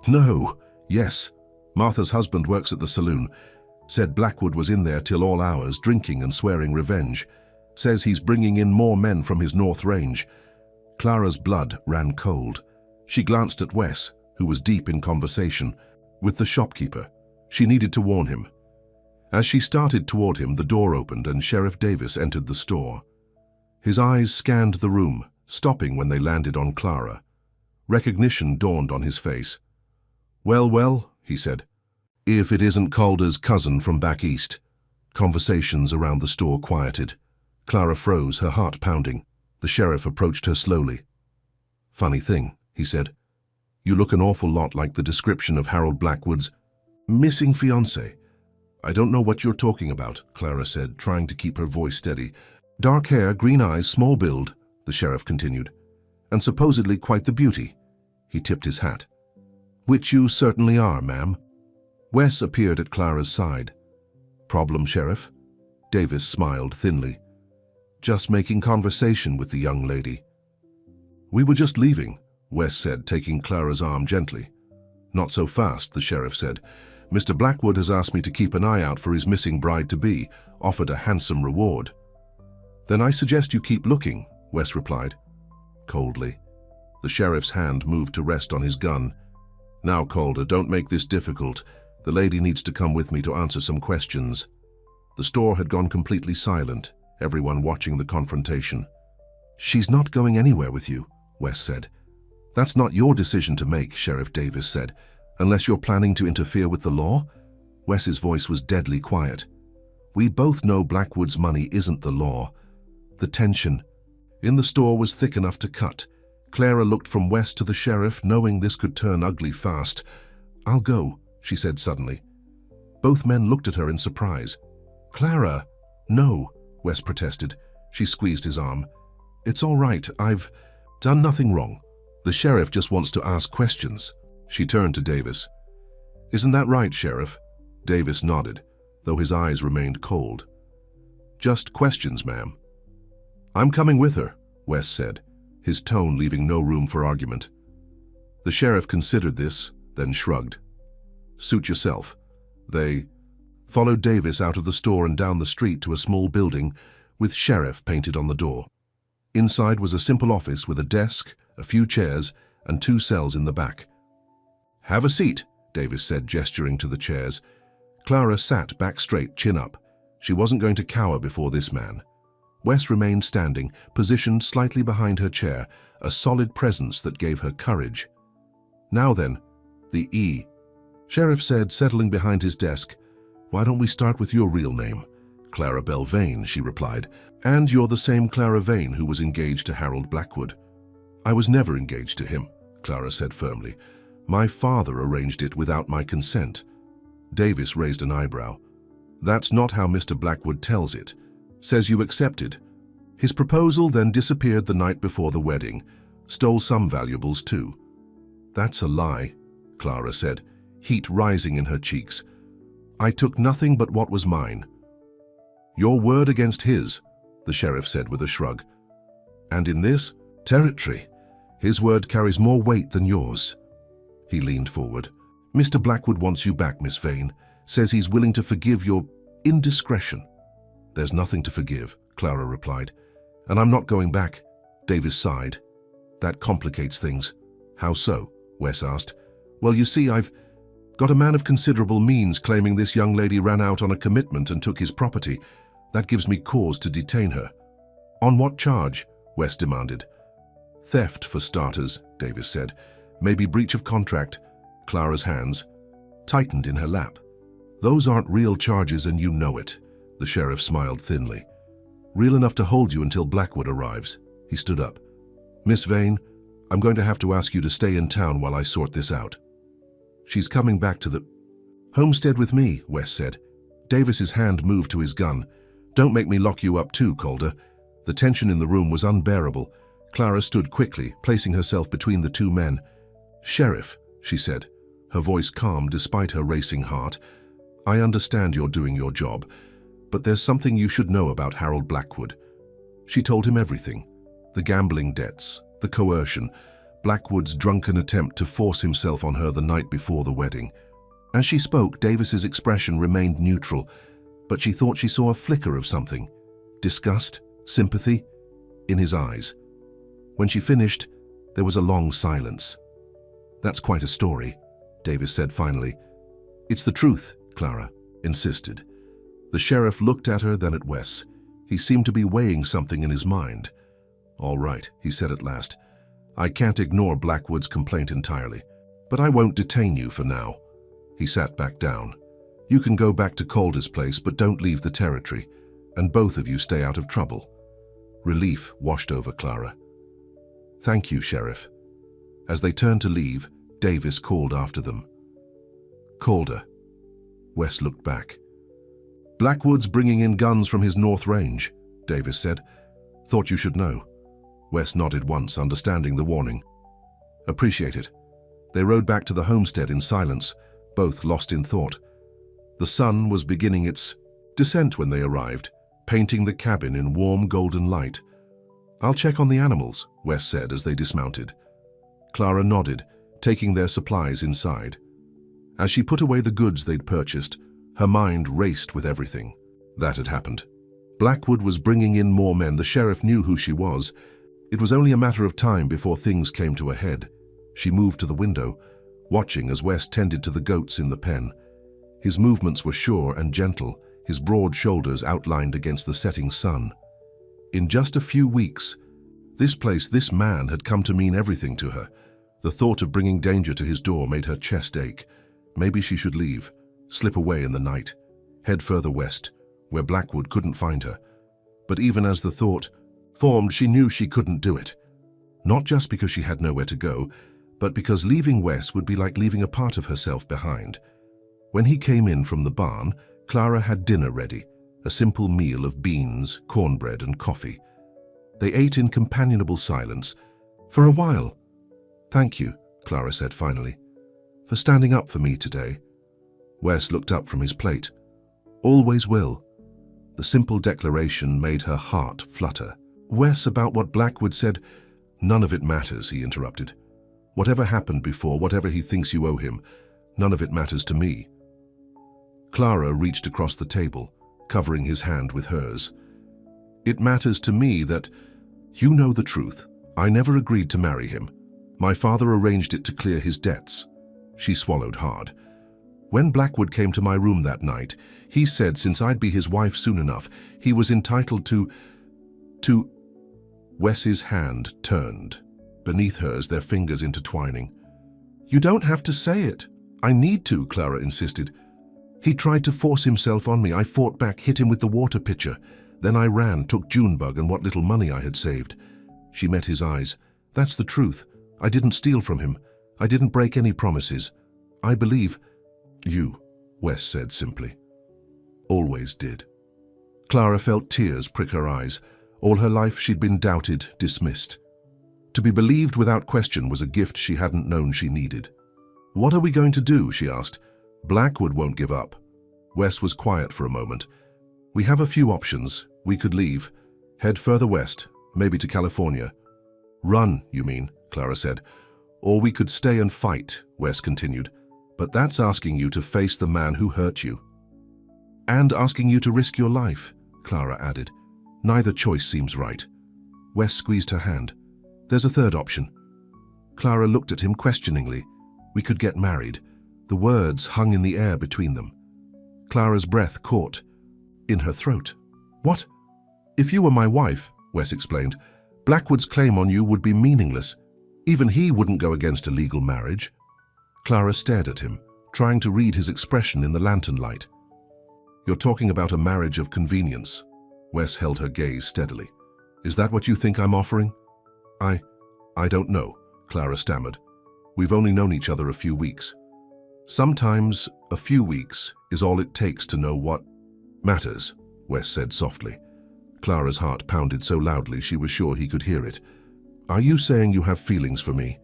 A: "No, yes. Martha's husband works at the saloon. Said Blackwood was in there till all hours, drinking and swearing revenge. Says he's bringing in more men from his north range." Clara's blood ran cold. She glanced at Wes, who was deep in conversation with the shopkeeper. She needed to warn him. As she started toward him, the door opened and Sheriff Davis entered the store. His eyes scanned the room, stopping when they landed on Clara. Recognition dawned on his face. "Well, well," he said. "If it isn't Calder's cousin from back east." Conversations around the store quieted. Clara froze, her heart pounding. The sheriff approached her slowly. "Funny thing," he said. "You look an awful lot like the description of Harold Blackwood's missing fiancé." "I don't know what you're talking about," Clara said, trying to keep her voice steady. "Dark hair, green eyes, small build," the sheriff continued. "And supposedly quite the beauty." He tipped his hat. "Which you certainly are, ma'am." Wes appeared at Clara's side. "Problem, Sheriff?" Davis smiled thinly. "Just making conversation with the young lady." "We were just leaving," Wes said, taking Clara's arm gently. "Not so fast," the sheriff said. Mr. Blackwood has asked me to keep an eye out for his missing bride-to-be, offered a handsome reward. Then I suggest you keep looking, Wes replied. Coldly. The sheriff's hand moved to rest on his gun. Now, Calder, don't make this difficult. The lady needs to come with me to answer some questions. The store had gone completely silent, everyone watching the confrontation. She's not going anywhere with you, Wes said. That's not your decision to make, Sheriff Davis said, unless you're planning to interfere with the law. Wes's voice was deadly quiet. We both know Blackwood's money isn't the law. The tension in the store was thick enough to cut. Clara looked from Wes to the sheriff, knowing this could turn ugly fast. I'll go, she said suddenly. Both men looked at her in surprise. Clara! No, Wes protested. She squeezed his arm. It's all right, I've done nothing wrong. The sheriff just wants to ask questions. She turned to Davis. Isn't that right, Sheriff? Davis nodded, though his eyes remained cold. Just questions, ma'am. I'm coming with her, Wes said, his tone leaving no room for argument. The sheriff considered this, then shrugged. Suit yourself. They followed Davis out of the store and down the street to a small building with sheriff painted on the door. Inside was a simple office with a desk, a few chairs, and 2 cells in the back. Have a seat, Davis said, gesturing to the chairs. Clara sat back straight, chin up. She wasn't going to cower before this man. Wes remained standing, positioned slightly behind her chair, a solid presence that gave her courage. Now then, the E. Sheriff said, settling behind his desk. Why don't we start with your real name? Clara Belvane, she replied. And you're the same Clara Vane who was engaged to Harold Blackwood. I was never engaged to him, Clara said firmly. My father arranged it without my consent. Davis raised an eyebrow. That's not how Mr. Blackwood tells it. Says you accepted. His proposal then disappeared the night before the wedding. Stole some valuables too. That's a lie, Clara said, heat rising in her cheeks. I took nothing but what was mine. Your word against his, the sheriff said with a shrug. And in this territory, his word carries more weight than yours. He leaned forward. Mr. Blackwood wants you back, Miss Vane. Says he's willing to forgive your indiscretion. There's nothing to forgive, Clara replied. And I'm not going back, Davis sighed. That complicates things. How so? Wes asked. Well, you see, I've got a man of considerable means claiming this young lady ran out on a commitment and took his property. That gives me cause to detain her. On what charge? Wes demanded. Theft, for starters, Davis said. Maybe breach of contract. Clara's hands tightened in her lap. Those aren't real charges and you know it. The sheriff smiled thinly. Real enough to hold you until Blackwood arrives. He stood up. Miss Vane, I'm going to have to ask you to stay in town while I sort this out. She's coming back to the homestead with me, Wes said. Davis's hand moved to his gun. Don't make me lock you up too, Calder. The tension in the room was unbearable. Clara stood quickly, placing herself between the 2 men. Sheriff, she said, her voice calm despite her racing heart. I understand you're doing your job, but there's something you should know about Harold Blackwood. She told him everything. The gambling debts, the coercion, Blackwood's drunken attempt to force himself on her the night before the wedding. As she spoke, Davis's expression remained neutral, but she thought she saw a flicker of something. Disgust, sympathy, in his eyes. When she finished, there was a long silence. That's quite a story, Davis said finally. It's the truth, Clara insisted. The sheriff looked at her, then at Wes. He seemed to be weighing something in his mind. All right, he said at last. I can't ignore Blackwood's complaint entirely, but I won't detain you for now. He sat back down. You can go back to Calder's place, but don't leave the territory, and both of you stay out of trouble. Relief washed over Clara. Thank you, Sheriff. As they turned to leave, Davis called after them. Calder. Wes looked back. Blackwood's bringing in guns from his north range, Davis said. Thought you should know. Wes nodded once, understanding the warning. Appreciate it. They rode back to the homestead in silence, both lost in thought. The sun was beginning its descent when they arrived, painting the cabin in warm golden light. I'll check on the animals, Wes said as they dismounted. Clara nodded, taking their supplies inside. As she put away the goods they'd purchased, her mind raced with everything that had happened. Blackwood was bringing in more men. The sheriff knew who she was. It was only a matter of time before things came to a head. She moved to the window, watching as Wes tended to the goats in the pen. His movements were sure and gentle, his broad shoulders outlined against the setting sun. In just a few weeks, this place, this man, had come to mean everything to her. The thought of bringing danger to his door made her chest ache. Maybe she should leave, slip away in the night, head further west, where Blackwood couldn't find her. But even as the thought formed, she knew she couldn't do it. Not just because she had nowhere to go, but because leaving Wes would be like leaving a part of herself behind. When he came in from the barn, Clara had dinner ready, a simple meal of beans, cornbread, and coffee. They ate in companionable silence. For a while. "Thank you," Clara said finally, "for standing up for me today." Wes looked up from his plate. "Always will." The simple declaration made her heart flutter. "Wes, about what Blackwood said—" "None of it matters," he interrupted. "Whatever happened before, whatever he thinks you owe him, none of it matters to me." Clara reached across the table, covering his hand with hers. "It matters to me that you know the truth. I never agreed to marry him. My father arranged it to clear his debts." She swallowed hard. "When Blackwood came to my room that night, he said since I'd be his wife soon enough, he was entitled to... Wes's hand turned. Beneath hers, their fingers intertwining. "You don't have to say it." "I need to," Clara insisted. "He tried to force himself on me. I fought back, hit him with the water pitcher. Then I ran, took Junebug and what little money I had saved." She met his eyes. "That's the truth. I didn't steal from him. I didn't break any promises. I believe—" "You," Wes said simply. "Always did." Clara felt tears prick her eyes. All her life she'd been doubted, dismissed. To be believed without question was a gift she hadn't known she needed. "What are we going to do?" she asked. "Blackwood won't give up." Wes was quiet for a moment. "We have a few options. We could leave. Head further west, maybe to California." "Run, you mean," Clara said. "Or we could stay and fight," Wes continued. "But that's asking you to face the man who hurt you." "And asking you to risk your life," Clara added. "Neither choice seems right." Wes squeezed her hand. "There's a third option." Clara looked at him questioningly. "We could get married." The words hung in the air between them. Clara's breath caught in her throat. "What?" "If you were my wife," Wes explained, "Blackwood's claim on you would be meaningless. Even he wouldn't go against a legal marriage." Clara stared at him, trying to read his expression in the lantern light. "You're talking about a marriage of convenience." Wes held her gaze steadily. "Is that what you think I'm offering?" I don't know," Clara stammered. "We've only known each other a few weeks." "Sometimes a few weeks is all it takes to know what matters," Wes said softly. Clara's heart pounded so loudly she was sure he could hear it. "Are you saying you have feelings for me?"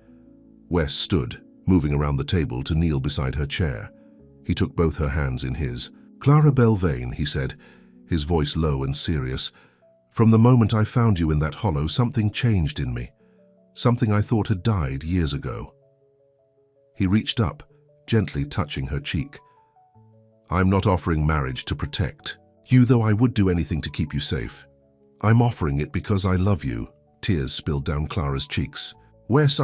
A: Wes stood, moving around the table to kneel beside her chair. He took both her hands in his. "Clara Belvane," he said, his voice low and serious, "from the moment I found you in that hollow, something changed in me. Something I thought had died years ago." He reached up, gently touching her cheek. "I'm not offering marriage to protect you, though I would do anything to keep you safe. I'm offering it because I love you." Tears spilled down Clara's cheeks. "Wes,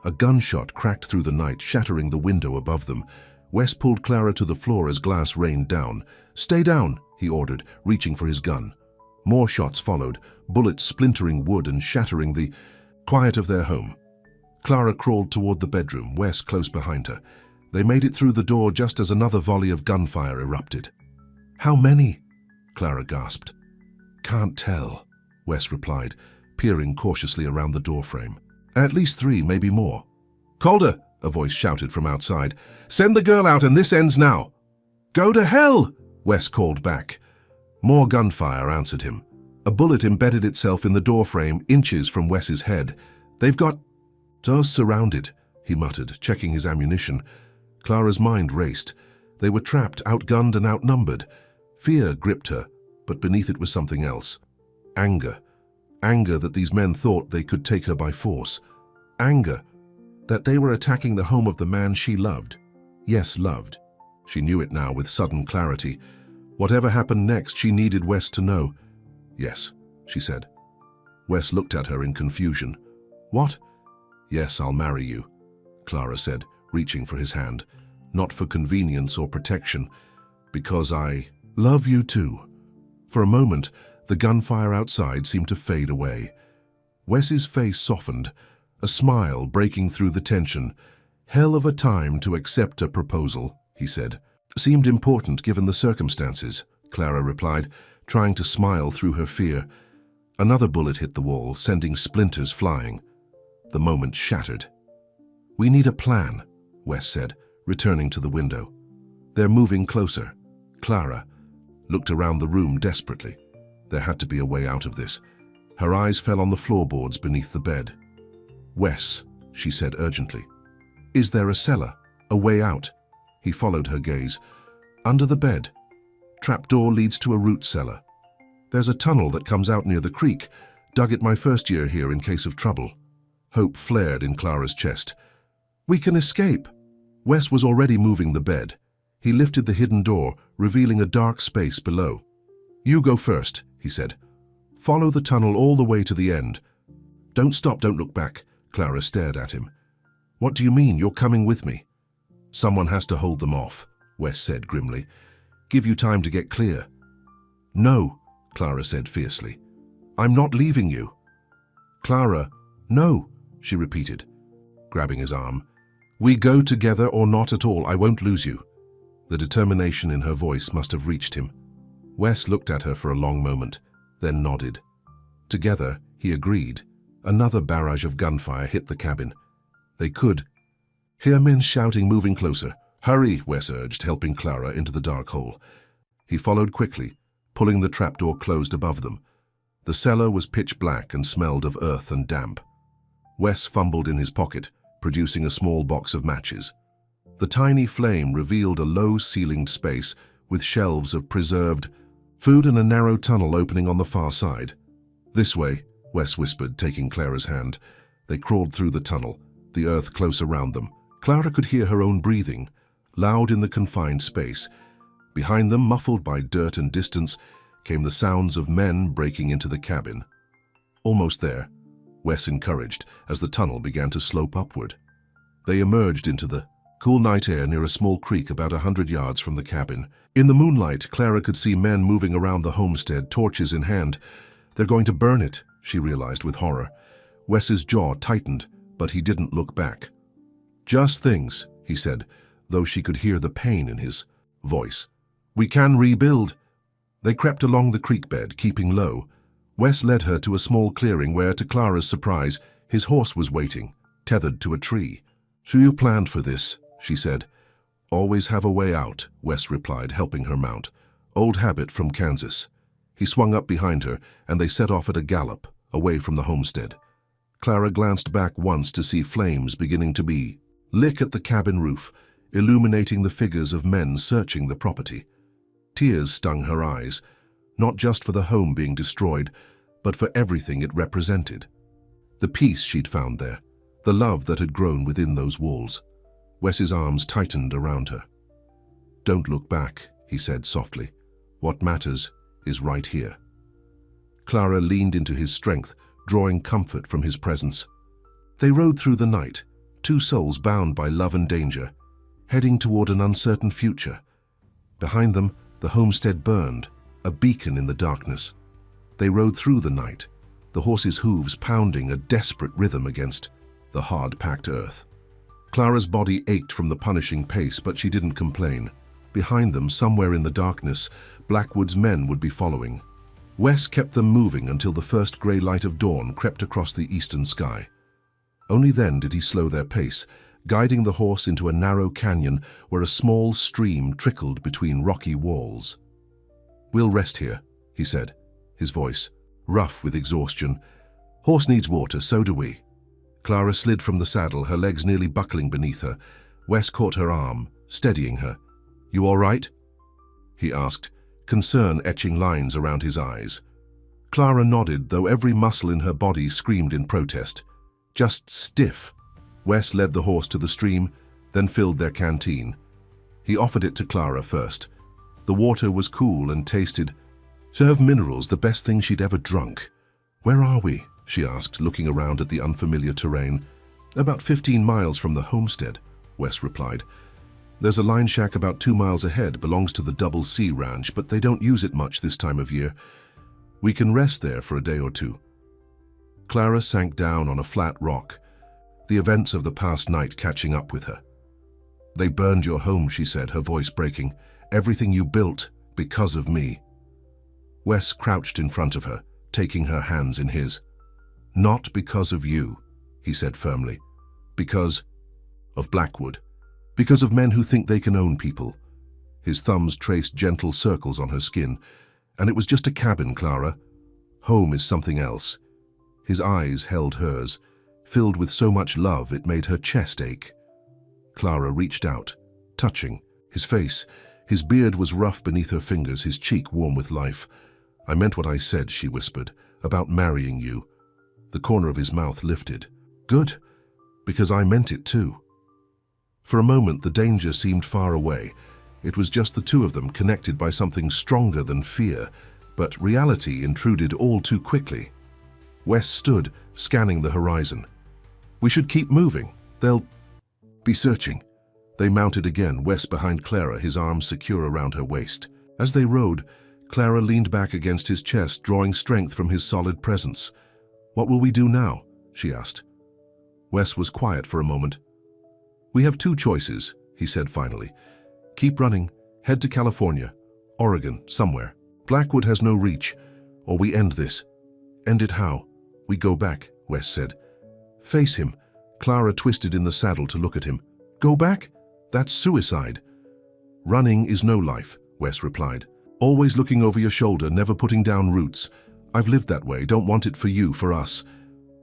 A: A gunshot cracked through the night, shattering the window above them. Wes pulled Clara to the floor as glass rained down. "Stay down," he ordered, reaching for his gun. More shots followed, bullets splintering wood and shattering the quiet of their home. Clara crawled toward the bedroom, Wes close behind her. They made it through the door just as another volley of gunfire erupted. "How many?" Clara gasped. "Can't tell," Wes replied, peering cautiously around the doorframe. "At least 3, maybe more." "Calder!" a voice shouted from outside. "Send the girl out and this ends now." "Go to hell!" Wes called back. More gunfire answered him. A bullet embedded itself in the doorframe, inches from Wes's head. "They've got us surrounded," he muttered, checking his ammunition. Clara's mind raced. They were trapped, outgunned and outnumbered. Fear gripped her, but beneath it was something else. Anger. Anger that these men thought they could take her by force. Anger that they were attacking the home of the man she loved. Yes, loved. She knew it now with sudden clarity. Whatever happened next, she needed Wes to know. Yes, she said. Wes looked at her in confusion. What? Yes, I'll marry you, Clara said, reaching for his hand. Not for convenience or protection, because I love you too. For a moment, the gunfire outside seemed to fade away. Wes's face softened, a smile breaking through the tension. Hell of a time to accept a proposal, he said. Seemed important given the circumstances, Clara replied, trying to smile through her fear. Another bullet hit the wall, sending splinters flying. The moment shattered. We need a plan, Wes said, returning to the window. They're moving closer. Clara looked around the room desperately. There had to be a way out of this. Her eyes fell on the floorboards beneath the bed. Wes, she said urgently. Is there a cellar? A way out? He followed her gaze. Under the bed. Trapdoor leads to a root cellar. There's a tunnel that comes out near the creek. Dug it my first year here in case of trouble. Hope flared in Clara's chest. We can escape. Wes was already moving the bed. He lifted the hidden door, revealing a dark space below. You go first, he said. Follow the tunnel all the way to the end. Don't stop, don't look back. Clara stared at him. What do you mean, you're coming with me? Someone has to hold them off, Wes said grimly. Give you time to get clear. No, Clara said fiercely. I'm not leaving you. Clara, no, she repeated, grabbing his arm. We go together or not at all, I won't lose you. The determination in her voice must have reached him. Wes looked at her for a long moment, then nodded. Together, he agreed. Another barrage of gunfire hit the cabin. They could hear men shouting, moving closer. Hurry, Wes urged, helping Clara into the dark hole. He followed quickly, pulling the trapdoor closed above them. The cellar was pitch black and smelled of earth and damp. Wes fumbled in his pocket, producing a small box of matches. The tiny flame revealed a low-ceilinged space with shelves of preserved food and a narrow tunnel opening on the far side. This way, Wes whispered, taking Clara's hand. They crawled through the tunnel, the earth close around them. Clara could hear her own breathing, loud in the confined space. Behind them, muffled by dirt and distance, came the sounds of men breaking into the cabin. Almost there, Wes encouraged, as the tunnel began to slope upward. They emerged into the cool night air near a small creek about 100 yards from the cabin. In the moonlight, Clara could see men moving around the homestead, torches in hand. They're going to burn it, she realized with horror. Wes's jaw tightened, but he didn't look back. Just things, he said, though she could hear the pain in his voice. We can rebuild. They crept along the creek bed, keeping low. Wes led her to a small clearing where, to Clara's surprise, his horse was waiting, tethered to a tree. So you planned for this, she said. Always have a way out, Wes replied, helping her mount. Old habit from Kansas. He swung up behind her, and they set off at a gallop, away from the homestead. Clara glanced back once to see flames beginning to be lit at the cabin roof, illuminating the figures of men searching the property. Tears stung her eyes, not just for the home being destroyed, but for everything it represented. The peace she'd found there, the love that had grown within those walls. Wes's arms tightened around her. Don't look back, he said softly. What matters is right here. Clara leaned into his strength, drawing comfort from his presence. They rode through the night, two souls bound by love and danger, heading toward an uncertain future. Behind them, the homestead burned, a beacon in the darkness. They rode through the night, the horses' hooves pounding a desperate rhythm against the hard-packed earth. Clara's body ached from the punishing pace, but she didn't complain. Behind them, somewhere in the darkness, Blackwood's men would be following. Wes kept them moving until the first grey light of dawn crept across the eastern sky. Only then did he slow their pace, guiding the horse into a narrow canyon where a small stream trickled between rocky walls. We'll rest here, he said, his voice rough with exhaustion. Horse needs water, so do we. Clara slid from the saddle, her legs nearly buckling beneath her. Wes caught her arm, steadying her. You all right? He asked, concern etching lines around his eyes. Clara nodded, though every muscle in her body screamed in protest. Just stiff. Wes led the horse to the stream, then filled their canteen. He offered it to Clara first. The water was cool and tasted of minerals, the best thing she'd ever drunk. "Where are we?" she asked, looking around at the unfamiliar terrain. "About 15 miles from the homestead," Wes replied. "There's a line shack about 2 miles ahead, belongs to the Double C Ranch, but they don't use it much this time of year. We can rest there for a day or two." Clara sank down on a flat rock, the events of the past night catching up with her. "They burned your home," she said, her voice breaking. "Everything you built, because of me." Wes crouched in front of her, taking her hands in his. "Not because of you," he said firmly. "Because of Blackwood. Because of men who think they can own people." His thumbs traced gentle circles on her skin. "And it was just a cabin, Clara. Home is something else." His eyes held hers, filled with so much love it made her chest ache. Clara reached out, touching his face. His beard was rough beneath her fingers, his cheek warm with life. "I meant what I said," she whispered, "about marrying you." The corner of his mouth lifted. "Good, because I meant it too." For a moment, the danger seemed far away. It was just the two of them, connected by something stronger than fear. But reality intruded all too quickly. Wes stood, scanning the horizon. "We should keep moving. They'll be searching." They mounted again, Wes behind Clara, his arms secure around her waist. As they rode, Clara leaned back against his chest, drawing strength from his solid presence. "What will we do now?" she asked. Wes was quiet for a moment. "We have 2 choices," he said finally. "Keep running, head to California, Oregon, somewhere. Blackwood has no reach. Or we end this." "End it how?" "We go back," Wes said. "Face him." Clara twisted in the saddle to look at him. "Go back? That's suicide." "Running is no life," Wes replied. "Always looking over your shoulder, never putting down roots. I've lived that way, don't want it for you, for us."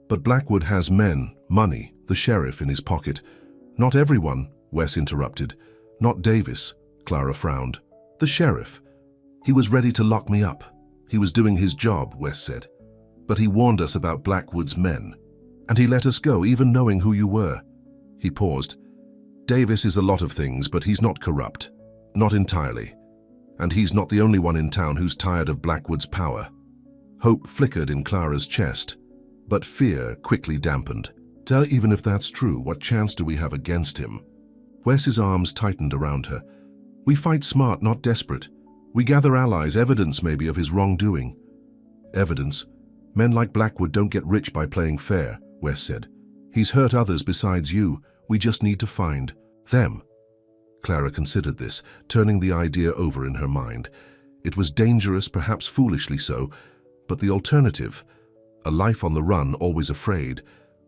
A: "But Blackwood has men, money, the sheriff in his pocket." "Not everyone," Wes interrupted. "Not Davis," Clara frowned. "The sheriff. He was ready to lock me up. He was doing his job," Wes said. "But he warned us about Blackwood's men. And he let us go, even knowing who you were." He paused. "Davis is a lot of things, but he's not corrupt. Not entirely. And he's not the only one in town who's tired of Blackwood's power." Hope flickered in Clara's chest, but fear quickly dampened. Even if that's true, what chance do we have against him?" Wes's arms tightened around her. "We fight smart, not desperate. We gather allies, evidence maybe of his wrongdoing." "Evidence? Men like Blackwood don't get rich by playing fair," Wes said. "He's hurt others besides you. We just need to find them." Clara considered this, turning the idea over in her mind. It was dangerous, perhaps foolishly so, but the alternative, a life on the run, always afraid,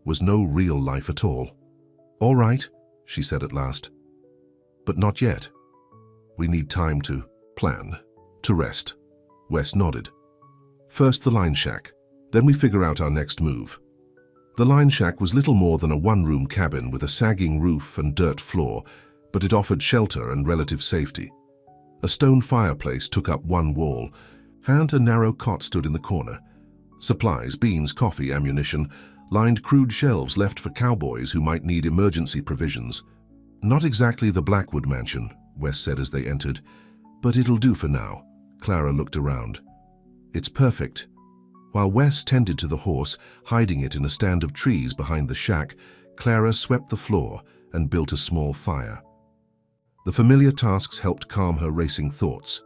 A: was no real life at all. "All right," she said at last. "But not yet. We need time to plan, to rest." Wes nodded. "First the line shack, then we figure out our next move." The line shack was little more than a one-room cabin with a sagging roof and dirt floor, but it offered shelter and relative safety. A stone fireplace took up one wall, and a narrow cot stood in the corner. Supplies, beans, coffee, ammunition, lined crude shelves left for cowboys who might need emergency provisions. "Not exactly the Blackwood mansion," Wes said as they entered, "but it'll do for now." Clara looked around. "It's perfect." While Wes tended to the horse, hiding it in a stand of trees behind the shack, Clara swept the floor and built a small fire. The familiar tasks helped calm her racing thoughts.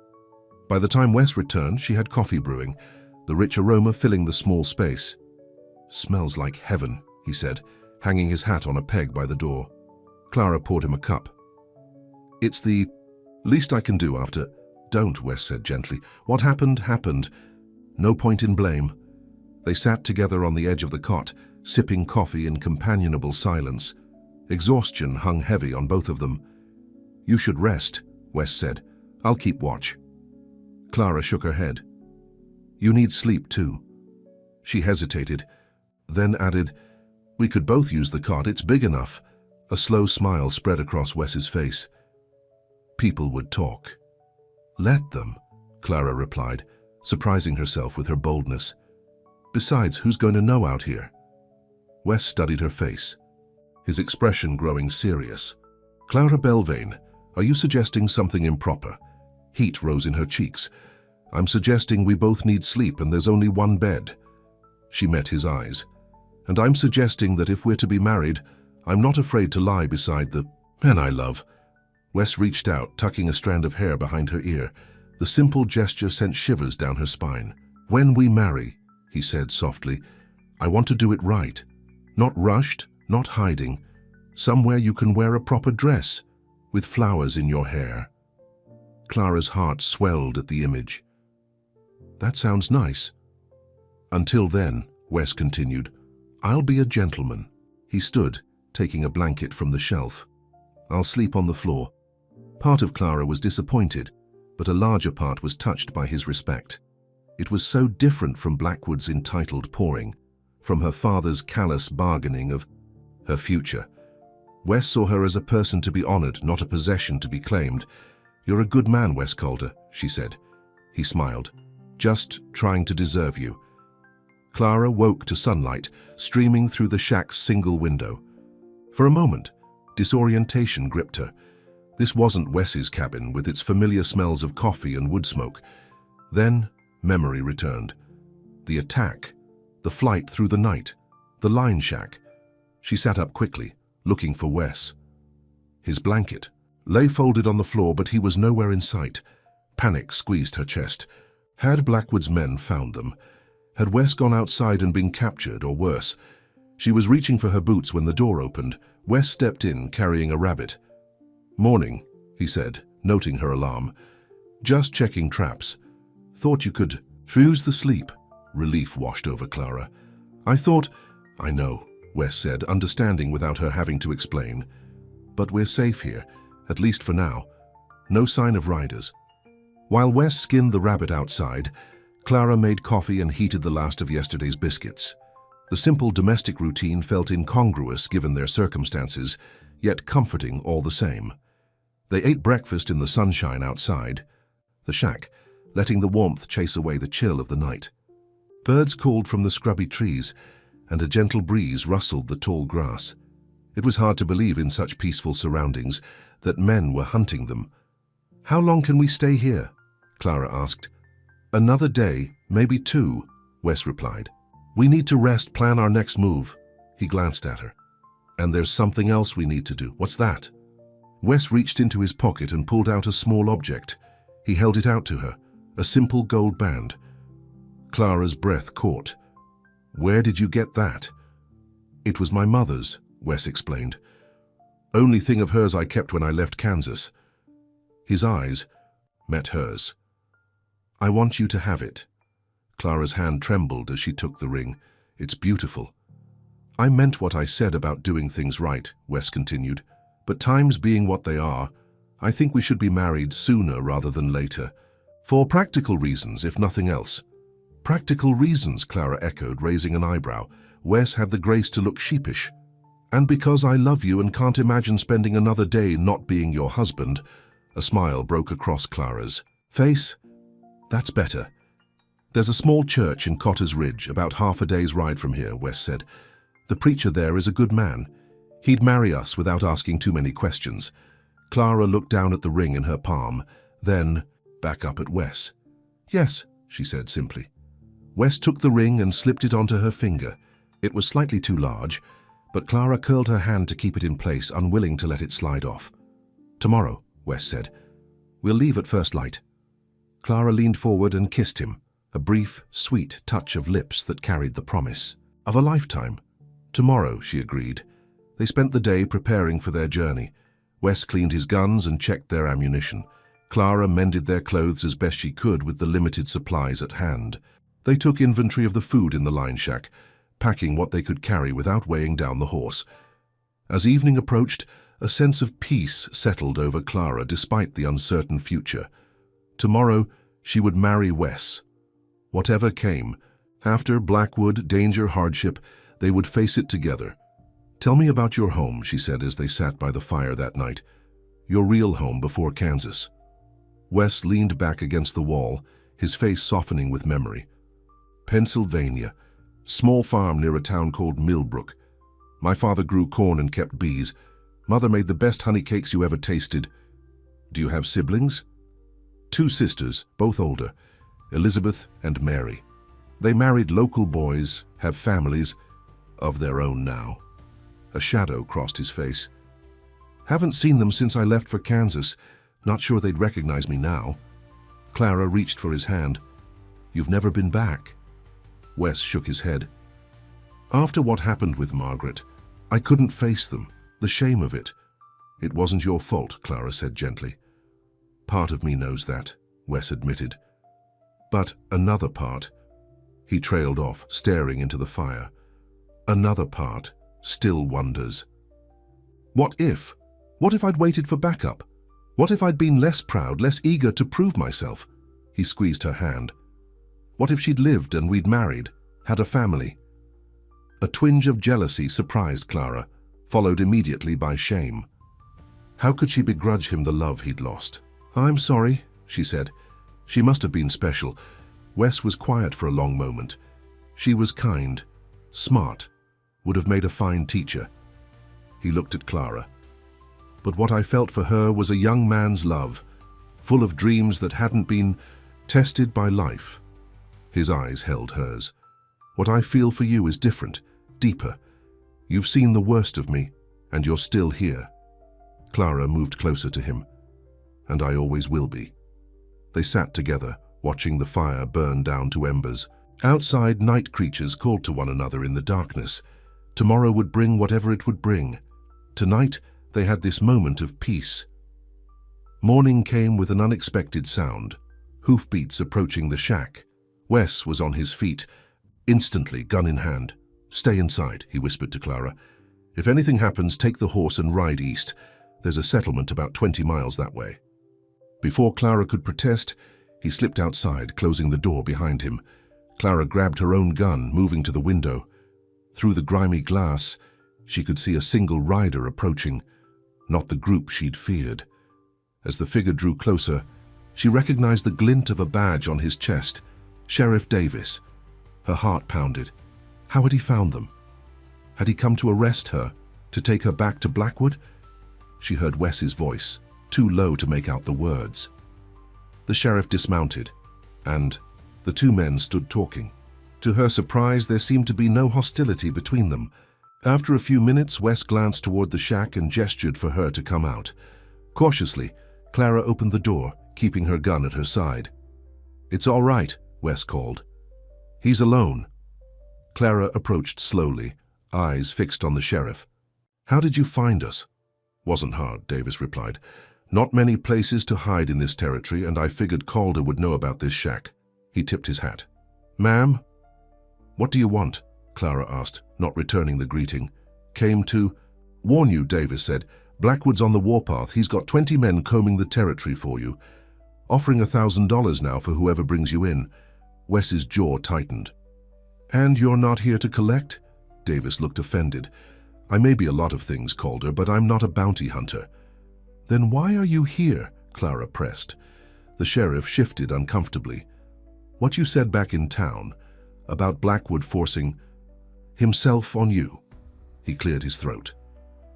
A: By the time Wes returned, she had coffee brewing, the rich aroma filling the small space. "Smells like heaven," he said, hanging his hat on a peg by the door. Clara poured him a cup. "It's the least I can do after—" "Don't," Wes said gently. "What happened, happened. No point in blame." They sat together on the edge of the cot, sipping coffee in companionable silence. Exhaustion hung heavy on both of them. "You should rest," Wes said. "I'll keep watch." Clara shook her head. "You need sleep too." She hesitated, then added, "We could both use the cot, it's big enough." A slow smile spread across Wes's face. "People would talk." "Let them," Clara replied, surprising herself with her boldness. "Besides, who's going to know out here?" Wes studied her face, his expression growing serious. "Clara Belvane, Are you suggesting something improper? Heat rose in her cheeks. I'm suggesting we both need sleep and there's only one bed. She met his eyes. And I'm suggesting that if we're to be married, I'm not afraid to lie beside the man I love. Wes reached out, tucking a strand of hair behind her ear. The simple gesture sent shivers down her spine. When we marry, he said softly, I want to do it right. Not rushed, not hiding. Somewhere you can wear a proper dress, with flowers in your hair. Clara's heart swelled at the image. That sounds nice. Until then, Wes continued, I'll be a gentleman. He stood, taking a blanket from the shelf. I'll sleep on the floor. Part of Clara was disappointed, but a larger part was touched by his respect. It was so different from Blackwood's entitled pawing, from her father's callous bargaining of her future. Wes saw her as a person to be honored, not a possession to be claimed. You're a good man, Wes Calder, she said. He smiled. Just trying to deserve you. Clara woke to sunlight, streaming through the shack's single window. For a moment, disorientation gripped her. This wasn't Wes's cabin, with its familiar smells of coffee and wood smoke. Then, memory returned. The attack, the flight through the night, the line shack. She sat up quickly, looking for Wes. His blanket lay folded on the floor, but he was nowhere in sight. Panic squeezed her chest. Had Blackwood's men found them? Had Wes gone outside and been captured, or worse? She was reaching for her boots when the door opened. Wes stepped in, carrying a rabbit. Morning, he said, noting her alarm. Just checking traps. Thought you could choose the sleep. Relief washed over Clara. I know, Wes said, understanding without her having to explain. But we're safe here, at least for now. No sign of riders. While Wes skinned the rabbit outside, Clara made coffee and heated the last of yesterday's biscuits. The simple domestic routine felt incongruous given their circumstances, yet comforting all the same. They ate breakfast in the sunshine outside the shack, letting the warmth chase away the chill of the night. Birds called from the scrubby trees, and a gentle breeze rustled the tall grass. It was hard to believe in such peaceful surroundings that men were hunting them. How long can we stay here? Clara asked. Another day, maybe 2, Wes replied. We need to rest, plan our next move. He glanced at her. And there's something else we need to do. What's that? Wes reached into his pocket and pulled out a small object. He held it out to her, a simple gold band. Clara's breath caught. Where did you get that? It was my mother's, Wes explained. Only thing of hers I kept when I left Kansas. His eyes met hers. I want you to have it. Clara's hand trembled as she took the ring. It's beautiful. I meant what I said about doing things right, Wes continued. But times being what they are, I think we should be married sooner rather than later. For practical reasons, if nothing else. Practical reasons, Clara echoed, raising an eyebrow. Wes had the grace to look sheepish. And because I love you and can't imagine spending another day not being your husband. A smile broke across Clara's face. That's better. There's a small church in Cotter's Ridge, about half a day's ride from here, Wes said. The preacher there is a good man. He'd marry us without asking too many questions. Clara looked down at the ring in her palm, then back up at Wes. Yes, she said simply. Wes took the ring and slipped it onto her finger. It was slightly too large, but Clara curled her hand to keep it in place, unwilling to let it slide off. Tomorrow, Wes said. We'll leave at first light. Clara leaned forward and kissed him, a brief, sweet touch of lips that carried the promise of a lifetime. Tomorrow, she agreed. They spent the day preparing for their journey. Wes cleaned his guns and checked their ammunition. Clara mended their clothes as best she could with the limited supplies at hand. They took inventory of the food in the line shack, packing what they could carry without weighing down the horse. As evening approached, a sense of peace settled over Clara despite the uncertain future. Tomorrow, she would marry Wes. Whatever came, after Blackwood, danger, hardship, they would face it together. Tell me about your home, she said as they sat by the fire that night. Your real home before Kansas. Wes leaned back against the wall, his face softening with memory. Pennsylvania. Small farm near a town called Millbrook. My father grew corn and kept bees. Mother made the best honey cakes you ever tasted. Do you have siblings? 2 sisters, both older, Elizabeth and Mary. They married local boys, have families of their own now. A shadow crossed his face. Haven't seen them since I left for Kansas. Not sure they'd recognize me now. Clara reached for his hand. You've never been back. Wes shook his head. After what happened with Margaret, I couldn't face them, the shame of it. It wasn't your fault, Clara said gently. Part of me knows that, Wes admitted. But another part, he trailed off, staring into the fire. Another part still wonders. What if? What if I'd waited for backup? What if I'd been less proud, less eager to prove myself? He squeezed her hand. What if she'd lived and we'd married, had a family? A twinge of jealousy surprised Clara, followed immediately by shame. How could she begrudge him the love he'd lost? I'm sorry, she said. She must have been special. Wes was quiet for a long moment. She was kind, smart, would have made a fine teacher. He looked at Clara. But what I felt for her was a young man's love, full of dreams that hadn't been tested by life. His eyes held hers. What I feel for you is different, deeper. You've seen the worst of me, and you're still here. Clara moved closer to him. And I always will be. They sat together, watching the fire burn down to embers. Outside, night creatures called to one another in the darkness. Tomorrow would bring whatever it would bring. Tonight, they had this moment of peace. Morning came with an unexpected sound. Hoofbeats approaching the shack. Wes was on his feet, instantly, gun in hand. Stay inside, he whispered to Clara. If anything happens, take the horse and ride east. There's a settlement about 20 miles that way. Before Clara could protest, he slipped outside, closing the door behind him. Clara grabbed her own gun, moving to the window. Through the grimy glass, she could see a single rider approaching, not the group she'd feared. As the figure drew closer, she recognized the glint of a badge on his chest. Sheriff Davis. Her heart pounded. How had he found them? Had he come to arrest her, to take her back to Blackwood? She heard Wes's voice, too low to make out the words. The sheriff dismounted, and the 2 men stood talking. To her surprise, there seemed to be no hostility between them. After a few minutes, Wes glanced toward the shack and gestured for her to come out. Cautiously, Clara opened the door, keeping her gun at her side. It's all right, Wes called. He's alone. Clara approached slowly, eyes fixed on the sheriff. How did you find us? Wasn't hard, Davis replied. Not many places to hide in this territory, and I figured Calder would know about this shack. He tipped his hat. Ma'am? What do you want? Clara asked, not returning the greeting. Came to warn you, Davis said. Blackwood's on the warpath. He's got 20 men combing the territory for you. Offering $1,000 now for whoever brings you in. Wes's jaw tightened. And you're not here to collect? Davis looked offended. I may be a lot of things, Calder, but I'm not a bounty hunter. Then why are you here? Clara pressed. The sheriff shifted uncomfortably. What you said back in town, about Blackwood forcing himself on you. He cleared his throat.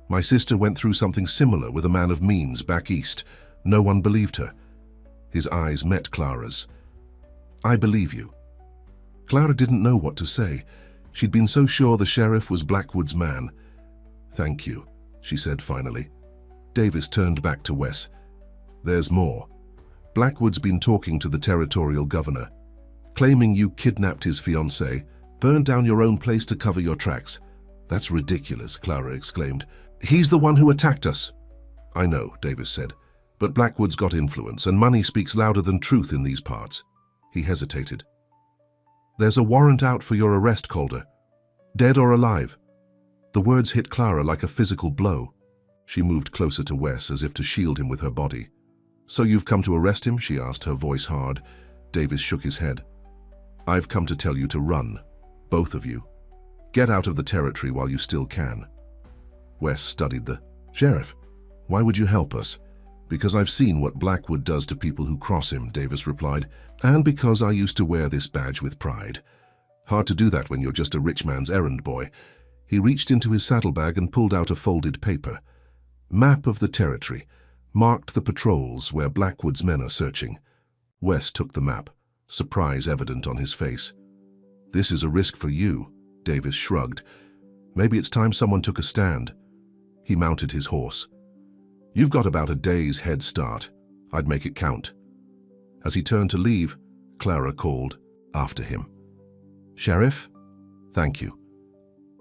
A: My sister went through something similar with a man of means back east. No one believed her. His eyes met Clara's. I believe you. Clara didn't know what to say. She'd been so sure the sheriff was Blackwood's man. Thank you, she said finally. Davis turned back to Wes. There's more. Blackwood's been talking to the territorial governor, claiming you kidnapped his fiancée, burned down your own place to cover your tracks. That's ridiculous, Clara exclaimed. He's the one who attacked us. I know, Davis said, but Blackwood's got influence, and money speaks louder than truth in these parts. He hesitated. There's a warrant out for your arrest, Calder. Dead or alive? The words hit Clara like a physical blow. She moved closer to Wes as if to shield him with her body. So you've come to arrest him? She asked, her voice hard. Davis shook his head. I've come to tell you to run. Both of you. Get out of the territory while you still can. Wes studied the sheriff. Why would you help us? Because I've seen what Blackwood does to people who cross him, Davis replied, and because I used to wear this badge with pride. Hard to do that when you're just a rich man's errand boy. He reached into his saddlebag and pulled out a folded paper. Map of the territory. marked the patrols where Blackwood's men are searching. Wes took the map, surprise evident on his face. "This is a risk for you," Davis shrugged. "Maybe it's time someone took a stand." He mounted his horse. "You've got about a day's head start. I'd make it count." As he turned to leave, Clara called after him. "Sheriff?" "Thank you."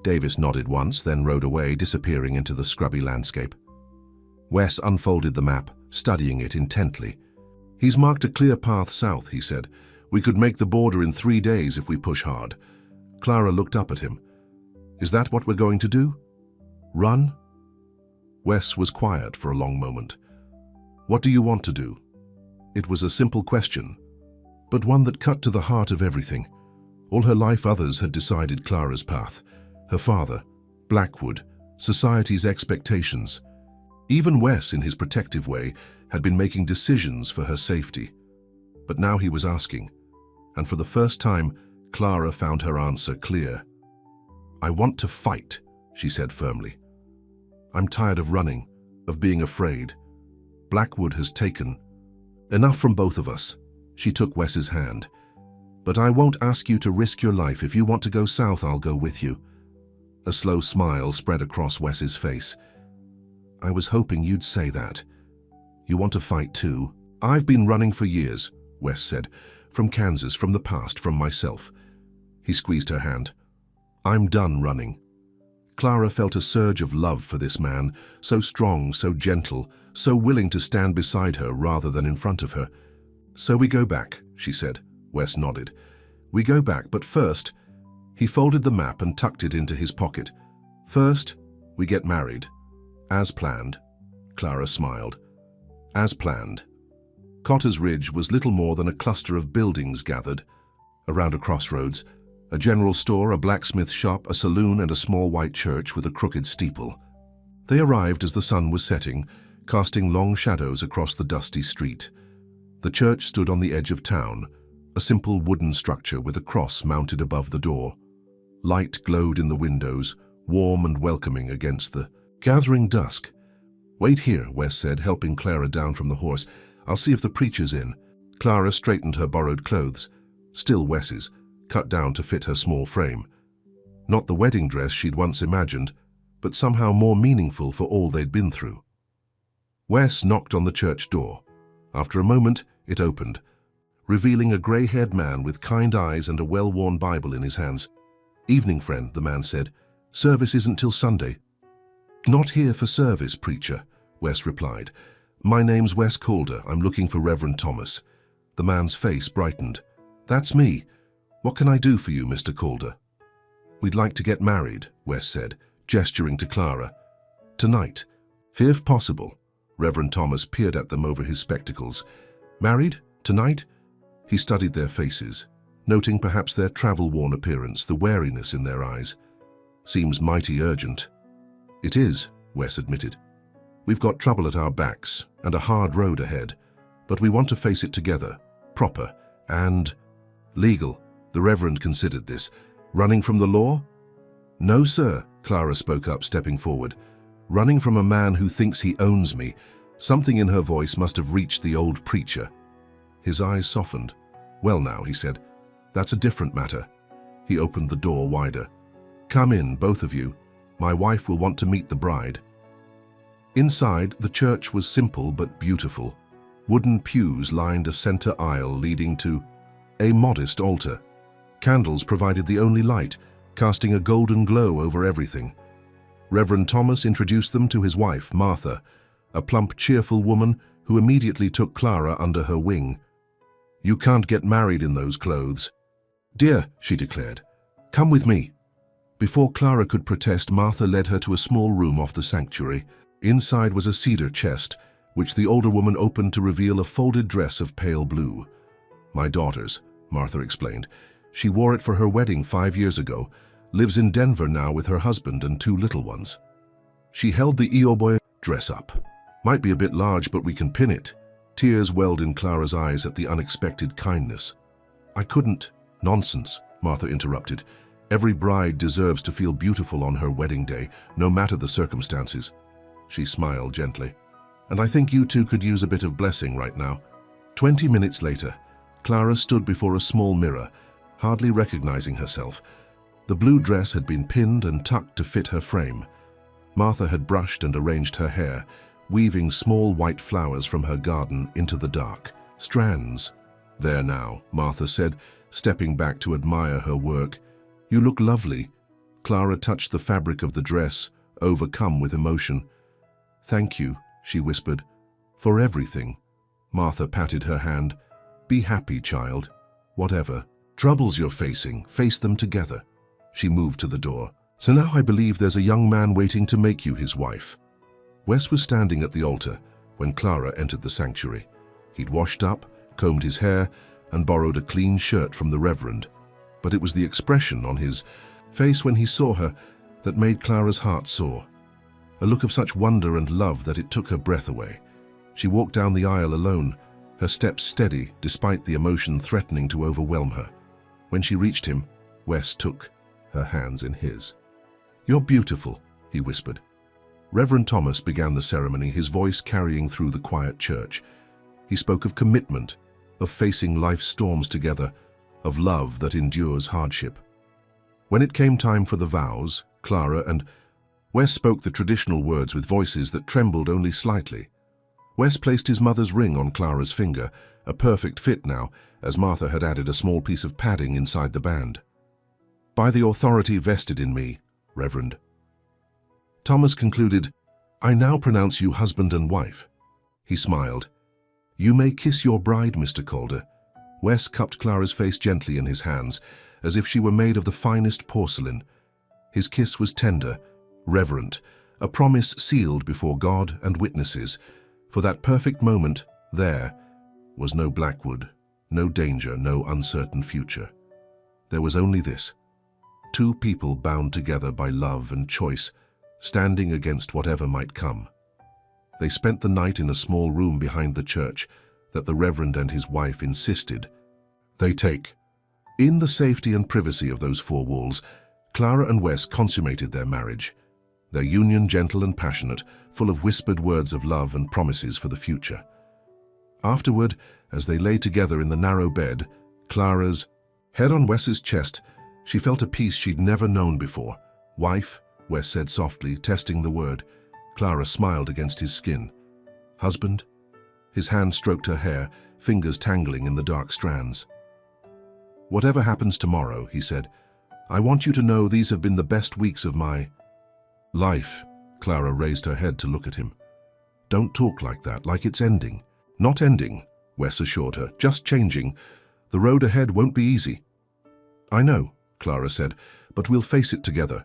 A: Davis nodded once, then rode away, disappearing into the scrubby landscape. Wes unfolded the map, studying it intently. "He's marked a clear path south," he said. "We could make the border in 3 days if we push hard." Clara looked up at him. "Is that what we're going to do? Run?" Wes was quiet for a long moment. "What do you want to do?" It was a simple question, but one that cut to the heart of everything. All her life others had decided Clara's path. Her father, Blackwood, society's expectations. Even Wes, in his protective way, had been making decisions for her safety. But now he was asking, and for the first time, Clara found her answer clear. "I want to fight," she said firmly. "I'm tired of running, of being afraid. Blackwood has taken enough from both of us." She took Wes's hand. "But I won't ask you to risk your life. If you want to go south, I'll go with you." A slow smile spread across Wes's face. "I was hoping you'd say that. You want to fight too?" "I've been running for years," Wes said. "From Kansas, from the past, from myself." He squeezed her hand. "I'm done running." Clara felt a surge of love for this man, so strong, so gentle, so willing to stand beside her rather than in front of her. "So we go back," she said. Wes nodded. "We go back, but first..." He folded the map and tucked it into his pocket. "First, we get married. As planned." Clara smiled. "As planned." Cotter's Ridge was little more than a cluster of buildings gathered around a crossroads. A general store, a blacksmith shop, a saloon, and a small white church with a crooked steeple. They arrived as the sun was setting, casting long shadows across the dusty street. The church stood on the edge of town, a simple wooden structure with a cross mounted above the door. Light glowed in the windows, warm and welcoming against the gathering dusk. "Wait here," Wes said, helping Clara down from the horse. "I'll see if the preacher's in." Clara straightened her borrowed clothes, still Wes's, cut down to fit her small frame. Not the wedding dress she'd once imagined, but somehow more meaningful for all they'd been through. Wes knocked on the church door. After a moment, it opened, revealing a grey-haired man with kind eyes and a well-worn Bible in his hands. "Evening, friend," the man said. "Service isn't till Sunday." "Not here for service, preacher," Wes replied. "My name's Wes Calder. I'm looking for Reverend Thomas." The man's face brightened. "That's me. What can I do for you, Mr. Calder?" "We'd like to get married," Wes said, gesturing to Clara. "Tonight, if possible." Reverend Thomas peered at them over his spectacles. "Married? Tonight?" He studied their faces, noting perhaps their travel-worn appearance, the wariness in their eyes. "Seems mighty urgent." "It is," Wes admitted. "We've got trouble at our backs and a hard road ahead, but we want to face it together, proper and legal." The Reverend considered this. "Running from the law?" "No, sir," Clara spoke up, stepping forward. "Running from a man who thinks he owns me." Something in her voice must have reached the old preacher. His eyes softened. "Well now," he said, "that's a different matter." He opened the door wider. "Come in, both of you. My wife will want to meet the bride." Inside, the church was simple but beautiful. Wooden pews lined a center aisle leading to a modest altar. Candles provided the only light, casting a golden glow over everything. Reverend Thomas introduced them to his wife, Martha, a plump, cheerful woman who immediately took Clara under her wing. "You can't get married in those clothes." "Dear," she declared, "come with me." Before Clara could protest, Martha led her to a small room off the sanctuary. Inside was a cedar chest, which the older woman opened to reveal a folded dress of pale blue. "My daughter's," Martha explained. "She wore it for her wedding 5 years ago, lives in Denver now with her husband and 2 little ones." She held the Eoboy dress up. "Might be a bit large, but we can pin it." Tears welled in Clara's eyes at the unexpected kindness. "I couldn't." "Nonsense," Martha interrupted. "Every bride deserves to feel beautiful on her wedding day, no matter the circumstances." She smiled gently. and I think you two could use a bit of blessing right now." 20 minutes later, Clara stood before a small mirror, hardly recognizing herself. The blue dress had been pinned and tucked to fit her frame. Martha had brushed and arranged her hair, weaving small white flowers from her garden into the dark. Strands. "There now," Martha said, stepping back to admire her work. "You look lovely." Clara touched the fabric of the dress, overcome with emotion. "Thank you," she whispered, "for everything." Martha patted her hand. "Be happy, child. Whatever troubles you're facing, face them together." She moved to the door. "So now I believe there's a young man waiting to make you his wife." Wes was standing at the altar when Clara entered the sanctuary. He'd washed up, combed his hair, and borrowed a clean shirt from the Reverend. But it was the expression on his face when he saw her that made Clara's heart soar. A look of such wonder and love that it took her breath away. She walked down the aisle alone, her steps steady despite the emotion threatening to overwhelm her. When she reached him, Wes took her hands in his. "You're beautiful," he whispered. Reverend Thomas began the ceremony, his voice carrying through the quiet church. He spoke of commitment, of facing life's storms together, of love that endures hardship. When it came time for the vows, Clara and Wes spoke the traditional words with voices that trembled only slightly. Wes placed his mother's ring on Clara's finger, a perfect fit now, as Martha had added a small piece of padding inside the band. "By the authority vested in me, Reverend." Thomas concluded, "I now pronounce you husband and wife." He smiled. "You may kiss your bride, Mr. Calder." Wes cupped Clara's face gently in his hands, as if she were made of the finest porcelain. His kiss was tender, reverent, a promise sealed before God and witnesses. For that perfect moment, there was no Blackwood, no danger, no uncertain future. There was only this: two people bound together by love and choice, standing against whatever might come. They spent the night in a small room behind the church that the Reverend and his wife insisted they take. In the safety and privacy of those four walls, Clara and Wes consummated their marriage, their union gentle and passionate, full of whispered words of love and promises for the future. Afterward, as they lay together in the narrow bed, Clara's head on Wes's chest, she felt a peace she'd never known before. "Wife," Wes said softly, testing the word. Clara smiled against his skin. "Husband?" His hand stroked her hair, fingers tangling in the dark strands. "Whatever happens tomorrow," he said, "I want you to know these have been the best weeks of my life." Clara raised her head to look at him. "Don't talk like that, like it's ending." "Not ending," Wes assured her, "just changing. The road ahead won't be easy." "I know," Clara said, "but we'll face it together."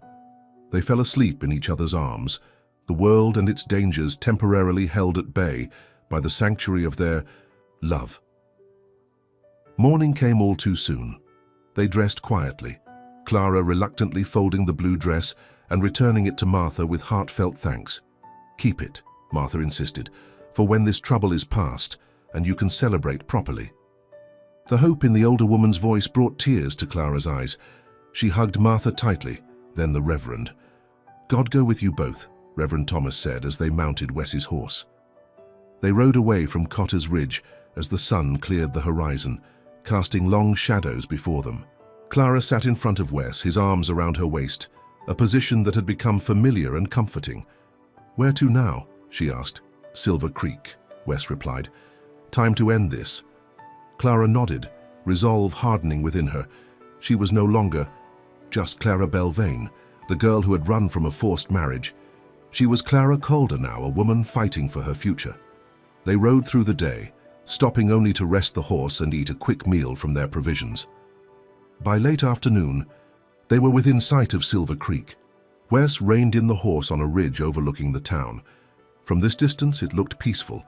A: They fell asleep in each other's arms, the world and its dangers temporarily held at bay by the sanctuary of their love. Morning came all too soon. They dressed quietly, Clara reluctantly folding the blue dress and returning it to Martha with heartfelt thanks. "Keep it," Martha insisted, "for when this trouble is past and you can celebrate properly." The hope in the older woman's voice brought tears to Clara's eyes. She hugged Martha tightly, then the Reverend. "God go with you both," Reverend Thomas said as they mounted Wes's horse. They rode away from Cotter's Ridge as the sun cleared the horizon, casting long shadows before them. Clara sat in front of Wes, his arms around her waist, a position that had become familiar and comforting. "Where to now?" she asked. "Silver Creek," Wes replied. "Time to end this." Clara nodded, resolve hardening within her. She was no longer just Clara Belvane, the girl who had run from a forced marriage. She was Clara Calder now, a woman fighting for her future. They rode through the day, stopping only to rest the horse and eat a quick meal from their provisions. By late afternoon, they were within sight of Silver Creek. Wes reined in the horse on a ridge overlooking the town. From this distance, it looked peaceful,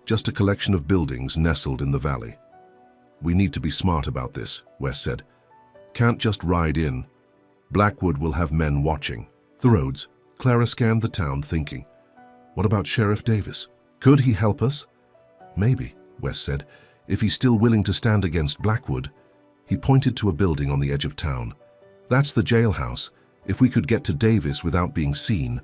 A: just a collection of buildings nestled in the valley. "We need to be smart about this," Wes said. "Can't just ride in. Blackwood will have men watching." The roads. Clara scanned the town, thinking. What about Sheriff Davis? Could he help us? Maybe, Wes said, if he's still willing to stand against Blackwood. He pointed to a building on the edge of town. That's the jailhouse. If we could get to Davis without being seen.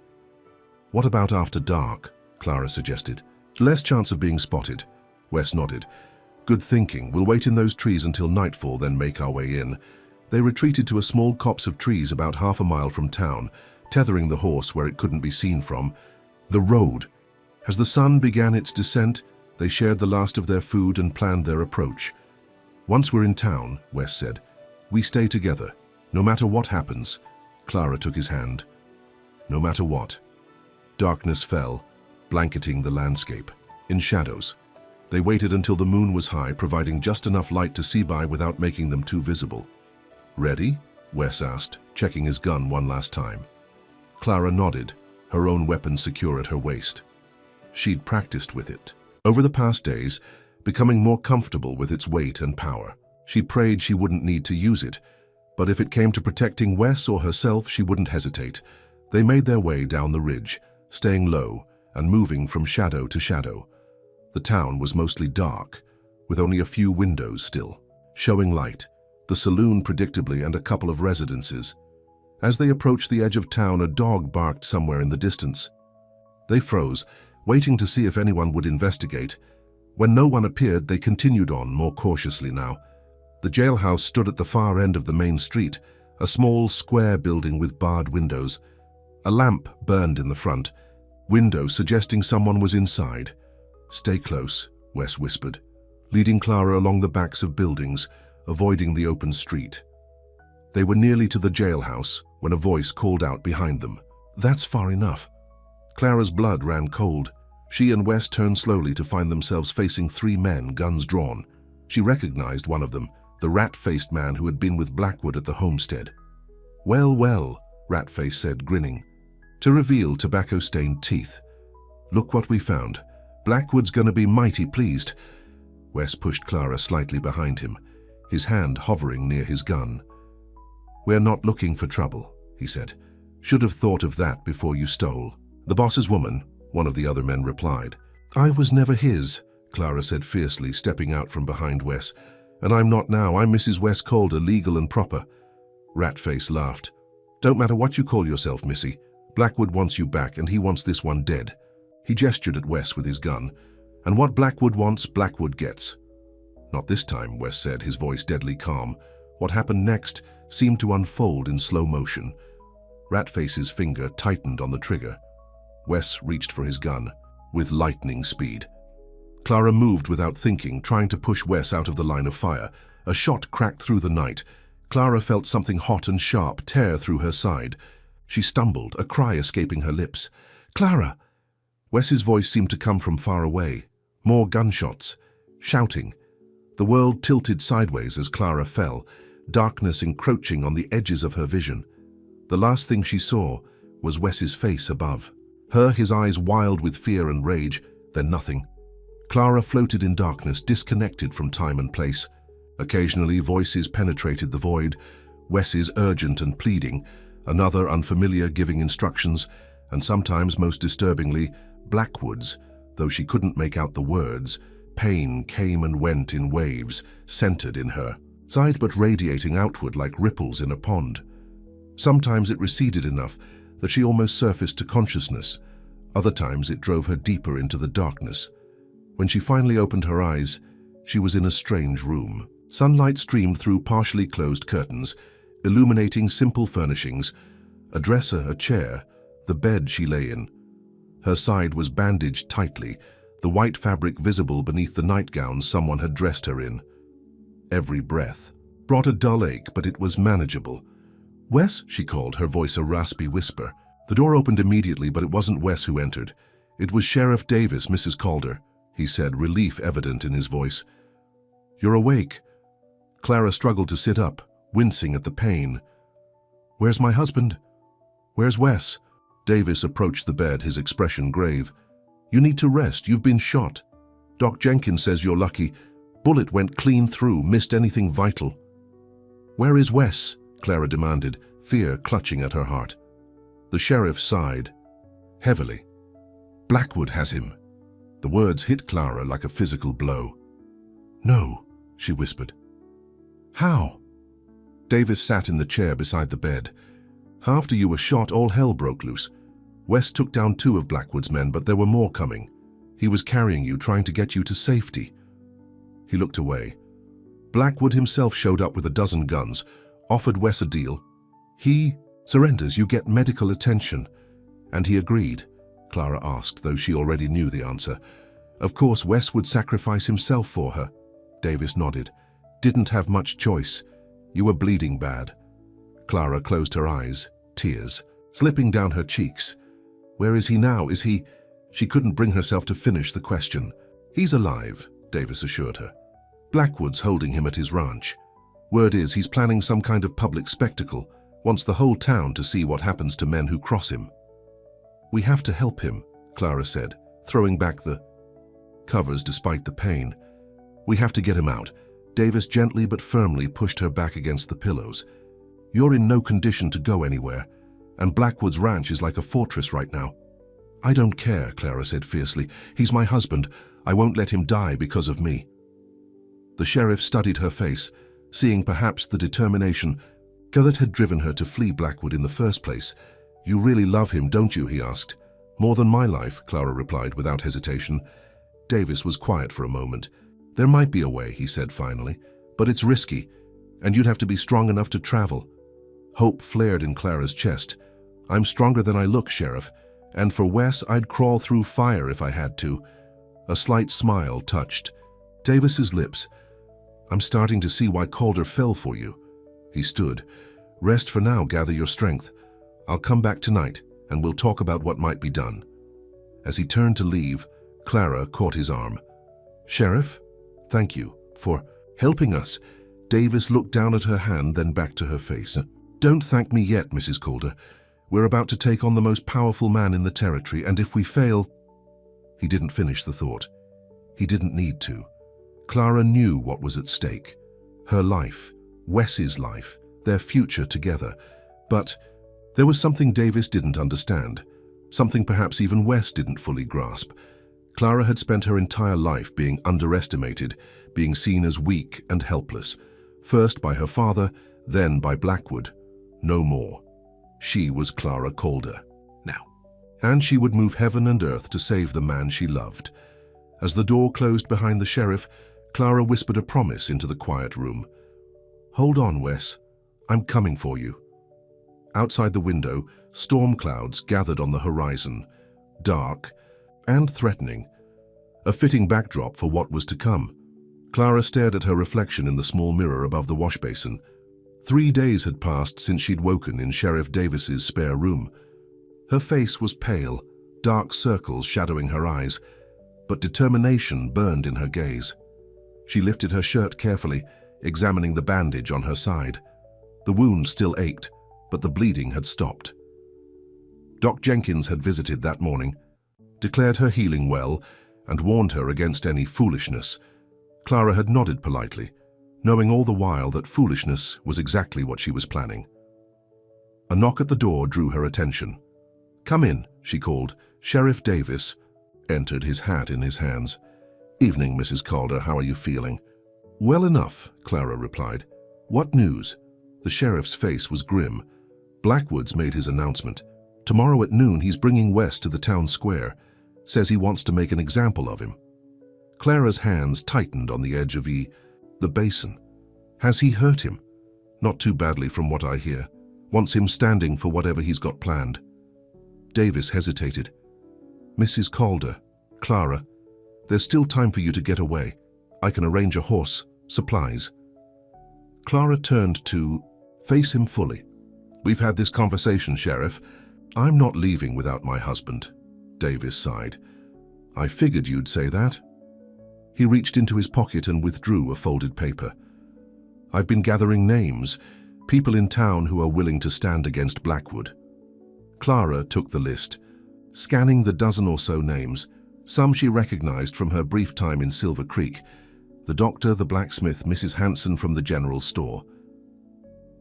A: What about after dark? Clara suggested. Less chance of being spotted. Wes nodded. Good thinking. We'll wait in those trees until nightfall, then make our way in. They retreated to a small copse of trees about half a mile from town, tethering the horse where it couldn't be seen from. The road. As the sun began its descent, they shared the last of their food and planned their approach. Once we're in town, Wes said, we stay together. No matter what happens. Clara took his hand. No matter what. Darkness fell, blanketing the landscape. In shadows. They waited until the moon was high, providing just enough light to see by without making them too visible. Ready? Wes asked, checking his gun one last time. Clara nodded, her own weapon secure at her waist. She'd practiced with it. Over the past days, becoming more comfortable with its weight and power. She prayed she wouldn't need to use it, but if it came to protecting Wes or herself, she wouldn't hesitate. They made their way down the ridge, staying low and moving from shadow to shadow. The town was mostly dark, with only a few windows still, showing light, the saloon predictably and a couple of residences. As they approached the edge of town, a dog barked somewhere in the distance. They froze, waiting to see if anyone would investigate. When no one appeared, they continued on, more cautiously now. The jailhouse stood at the far end of the main street, a small square building with barred windows. A lamp burned in the front, window suggesting someone was inside. Stay close, Wes whispered, leading Clara along the backs of buildings, avoiding the open street. They were nearly to the jailhouse when a voice called out behind them. That's far enough. Clara's blood ran cold. She and Wes turned slowly to find themselves facing three men, guns drawn. She recognized one of them, the rat-faced man who had been with Blackwood at the homestead. Well, well, Ratface said, grinning, to reveal tobacco-stained teeth. Look what we found. Blackwood's gonna be mighty pleased. Wes pushed Clara slightly behind him, his hand hovering near his gun. We're not looking for trouble, he said. Should have thought of that before you stole. The boss's woman, one of the other men replied. I was never his, Clara said fiercely, stepping out from behind Wes. And I'm not now. I'm Mrs. Wes Calder, legal and proper. Ratface laughed. Don't matter what you call yourself, Missy. Blackwood wants you back, and he wants this one dead. He gestured at Wes with his gun. And what Blackwood wants, Blackwood gets. Not this time, Wes said, his voice deadly calm. What happened next seemed to unfold in slow motion. Ratface's finger tightened on the trigger. Wes reached for his gun, with lightning speed. Clara moved without thinking, trying to push Wes out of the line of fire. A shot cracked through the night. Clara felt something hot and sharp tear through her side. She stumbled, a cry escaping her lips. Clara! Wes's voice seemed to come from far away. More gunshots. Shouting. The world tilted sideways as Clara fell, darkness encroaching on the edges of her vision. The last thing she saw was Wes's face above. His eyes wild with fear and rage, then nothing. Clara floated in darkness, disconnected from time and place. Occasionally, voices penetrated the void, Wes's urgent and pleading, another unfamiliar giving instructions, and sometimes, most disturbingly, Blackwood's, though she couldn't make out the words. Pain came and went in waves, centered in her, side but radiating outward like ripples in a pond. Sometimes it receded enough that she almost surfaced to consciousness. Other times it drove her deeper into the darkness. When she finally opened her eyes, she was in a strange room. Sunlight streamed through partially closed curtains, illuminating simple furnishings, a dresser, a chair, the bed she lay in. Her side was bandaged tightly, the white fabric visible beneath the nightgown someone had dressed her in. Every breath brought a dull ache, but it was manageable. Wes, she called, her voice a raspy whisper. The door opened immediately, but it wasn't Wes who entered. It was Sheriff Davis, Mrs. Calder, he said, relief evident in his voice. You're awake. Clara struggled to sit up, wincing at the pain. Where's my husband? Where's Wes? Davis approached the bed, his expression grave. You need to rest. You've been shot. Doc Jenkins says you're lucky. Bullet went clean through, missed anything vital. Where is Wes? Clara demanded, fear clutching at her heart. The sheriff sighed, heavily. Blackwood has him. The words hit Clara like a physical blow. No, she whispered. How? Davis sat in the chair beside the bed. After you were shot, all hell broke loose. Wes took down 2 of Blackwood's men, but there were more coming. He was carrying you, trying to get you to safety." He looked away. Blackwood himself showed up with a dozen guns, offered Wes a deal. "He surrenders, you get medical attention." "And he agreed?" Clara asked, though she already knew the answer. "Of course, Wes would sacrifice himself for her." Davis nodded. "Didn't have much choice. You were bleeding bad." Clara closed her eyes, tears slipping down her cheeks. "Where is he now? Is he—" She couldn't bring herself to finish the question. "He's alive," Davis assured her. "Blackwood's holding him at his ranch. Word is he's planning some kind of public spectacle, wants the whole town to see what happens to men who cross him." "We have to help him," Clara said, throwing back the covers despite the pain. "We have to get him out." Davis gently but firmly pushed her back against the pillows. "You're in no condition to go anywhere, and Blackwood's ranch is like a fortress right now." "I don't care," Clara said fiercely. "He's my husband. I won't let him die because of me." The sheriff studied her face, seeing perhaps the determination that had driven her to flee Blackwood in the first place. "You really love him, don't you?" he asked. "More than my life," Clara replied without hesitation. Davis was quiet for a moment. "There might be a way," he said finally, "but it's risky, and you'd have to be strong enough to travel." Hope flared in Clara's chest. "I'm stronger than I look, Sheriff, and for Wes, I'd crawl through fire if I had to." A slight smile touched Davis's lips. "I'm starting to see why Calder fell for you." He stood. "Rest for now, gather your strength. I'll come back tonight, and we'll talk about what might be done." As he turned to leave, Clara caught his arm. "Sheriff, thank you for helping us." Davis looked down at her hand, then back to her face. "Don't thank me yet, Mrs. Calder. We're about to take on the most powerful man in the territory, and if we fail—" He didn't finish the thought. He didn't need to. Clara knew what was at stake. Her life, Wes's life, their future together. But there was something Davis didn't understand, something perhaps even Wes didn't fully grasp. Clara had spent her entire life being underestimated, being seen as weak and helpless, first by her father, then by Blackwood. No more. She was Clara Calder now, and she would move heaven and earth to save the man she loved. As the door closed behind the sheriff, Clara whispered a promise into the quiet room. "Hold on, Wes. I'm coming for you." Outside the window, storm clouds gathered on the horizon, dark and threatening, a fitting backdrop for what was to come. Clara stared at her reflection in the small mirror above the wash basin. 3 days had passed since she'd woken in Sheriff Davis's spare room. Her face was pale, dark circles shadowing her eyes, but determination burned in her gaze. She lifted her shirt carefully, examining the bandage on her side. The wound still ached, but the bleeding had stopped. Doc Jenkins had visited that morning, declared her healing well, and warned her against any foolishness. Clara had nodded politely, knowing all the while that foolishness was exactly what she was planning. A knock at the door drew her attention. "Come in," she called. Sheriff Davis entered, his hat in his hands. "Evening, Mrs. Calder. How are you feeling?" "Well enough," Clara replied. "What news?" The sheriff's face was grim. "Blackwood's made his announcement. Tomorrow at noon he's bringing Wes to the town square. Says he wants to make an example of him." Clara's hands tightened on the edge of the basin. "Has he hurt him?" "Not too badly from what I hear. Wants him standing for whatever he's got planned." Davis hesitated. "Mrs. Calder, Clara, there's still time for you to get away. I can arrange a horse, supplies." Clara turned to face him fully. "We've had this conversation, Sheriff. I'm not leaving without my husband." Davis sighed. "I figured you'd say that." He reached into his pocket and withdrew a folded paper. "I've been gathering names, people in town who are willing to stand against Blackwood." Clara took the list, scanning the dozen or so names. Some she recognized from her brief time in Silver Creek: the doctor, the blacksmith, Mrs. Hanson from the general store.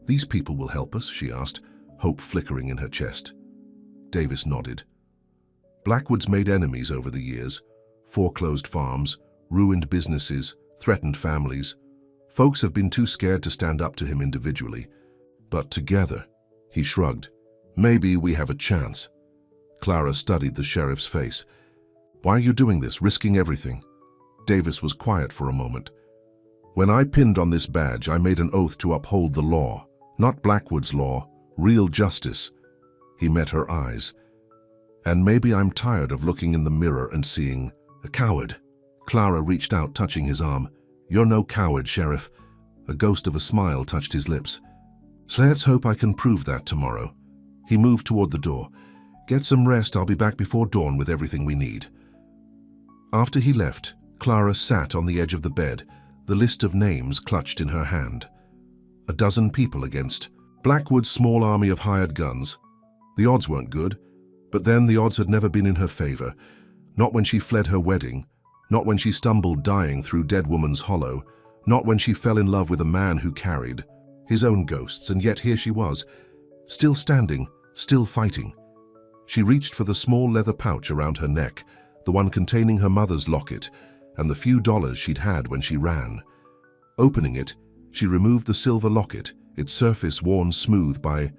A: "These people will help us?" she asked, hope flickering in her chest. Davis nodded. "Blackwood's made enemies over the years. Foreclosed farms, ruined businesses, threatened families. Folks have been too scared to stand up to him individually. But together," he shrugged, "maybe we have a chance." Clara studied the sheriff's face. Why are you doing this, risking everything? Davis was quiet for a moment. When I pinned on this badge, I made an oath to uphold the law. Not Blackwood's law, real justice. He met her eyes. And maybe I'm tired of looking in the mirror and seeing a coward. Clara reached out, touching his arm. You're no coward, Sheriff. A ghost of a smile touched his lips. So let's hope I can prove that tomorrow. He moved toward the door. Get some rest, I'll be back before dawn with everything we need. After he left, Clara sat on the edge of the bed, the list of names clutched in her hand. 12 people against Blackwood's small army of hired guns. The odds weren't good, but then the odds had never been in her favor. Not when she fled her wedding, not when she stumbled dying through Dead Woman's Hollow, not when she fell in love with a man who carried his own ghosts, and yet here she was, still standing, still fighting. She reached for the small leather pouch around her neck, the one containing her mother's locket, and the few dollars she'd had when she ran. Opening it, she removed the silver locket, its surface worn smooth by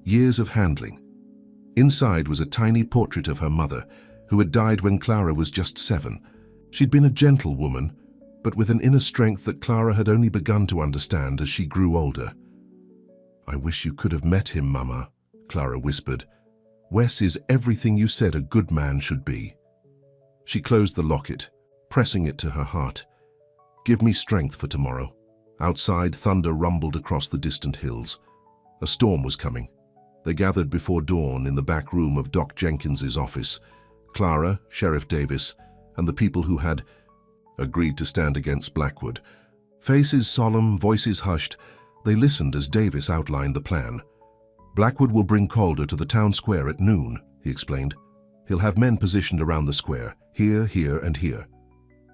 A: years of handling. Inside was a tiny portrait of her mother, who had died when Clara was just 7. She'd been a gentle woman, but with an inner strength that Clara had only begun to understand as she grew older. I wish you could have met him, Mama, Clara whispered. Wes is everything you said a good man should be. She closed the locket, pressing it to her heart. Give me strength for tomorrow. Outside, thunder rumbled across the distant hills. A storm was coming. They gathered before dawn in the back room of Doc Jenkins's office. Clara, Sheriff Davis, and the people who had agreed to stand against Blackwood. Faces solemn, voices hushed, they listened as Davis outlined the plan. Blackwood will bring Calder to the town square at noon, he explained. He'll have men positioned around the square, here, here, and here.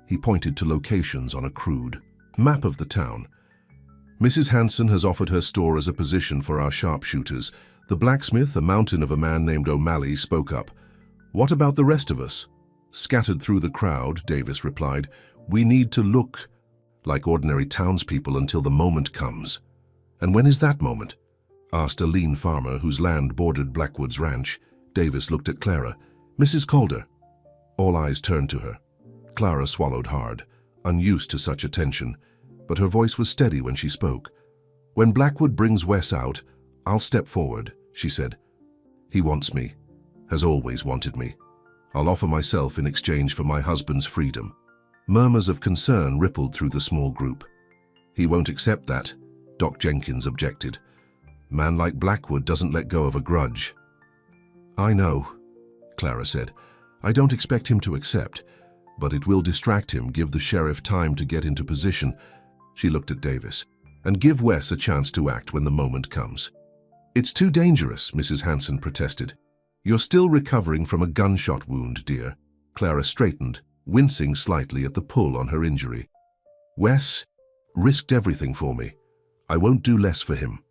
A: He pointed to locations on a crude map of the town. Mrs. Hanson has offered her store as a position for our sharpshooters. The blacksmith, a mountain of a man named O'Malley, spoke up. What about the rest of us? Scattered through the crowd, Davis replied. We need to look like ordinary townspeople until the moment comes. And when is that moment? Asked a lean farmer whose land bordered Blackwood's ranch. Davis looked at Clara. Mrs. Calder. All eyes turned to her. Clara swallowed hard, unused to such attention, but her voice was steady when she spoke. When Blackwood brings Wes out, I'll step forward, she said. He wants me, has always wanted me. I'll offer myself in exchange for my husband's freedom. Murmurs of concern rippled through the small group. He won't accept that, Doc Jenkins objected. Man like Blackwood doesn't let go of a grudge. I know, Clara said. I don't expect him to accept, but it will distract him, give the sheriff time to get into position. She looked at Davis. And give Wes a chance to act when the moment comes. It's too dangerous, Mrs. Hanson protested. You're still recovering from a gunshot wound, dear. Clara straightened, wincing slightly at the pull on her injury. Wes risked everything for me. I won't do less for him.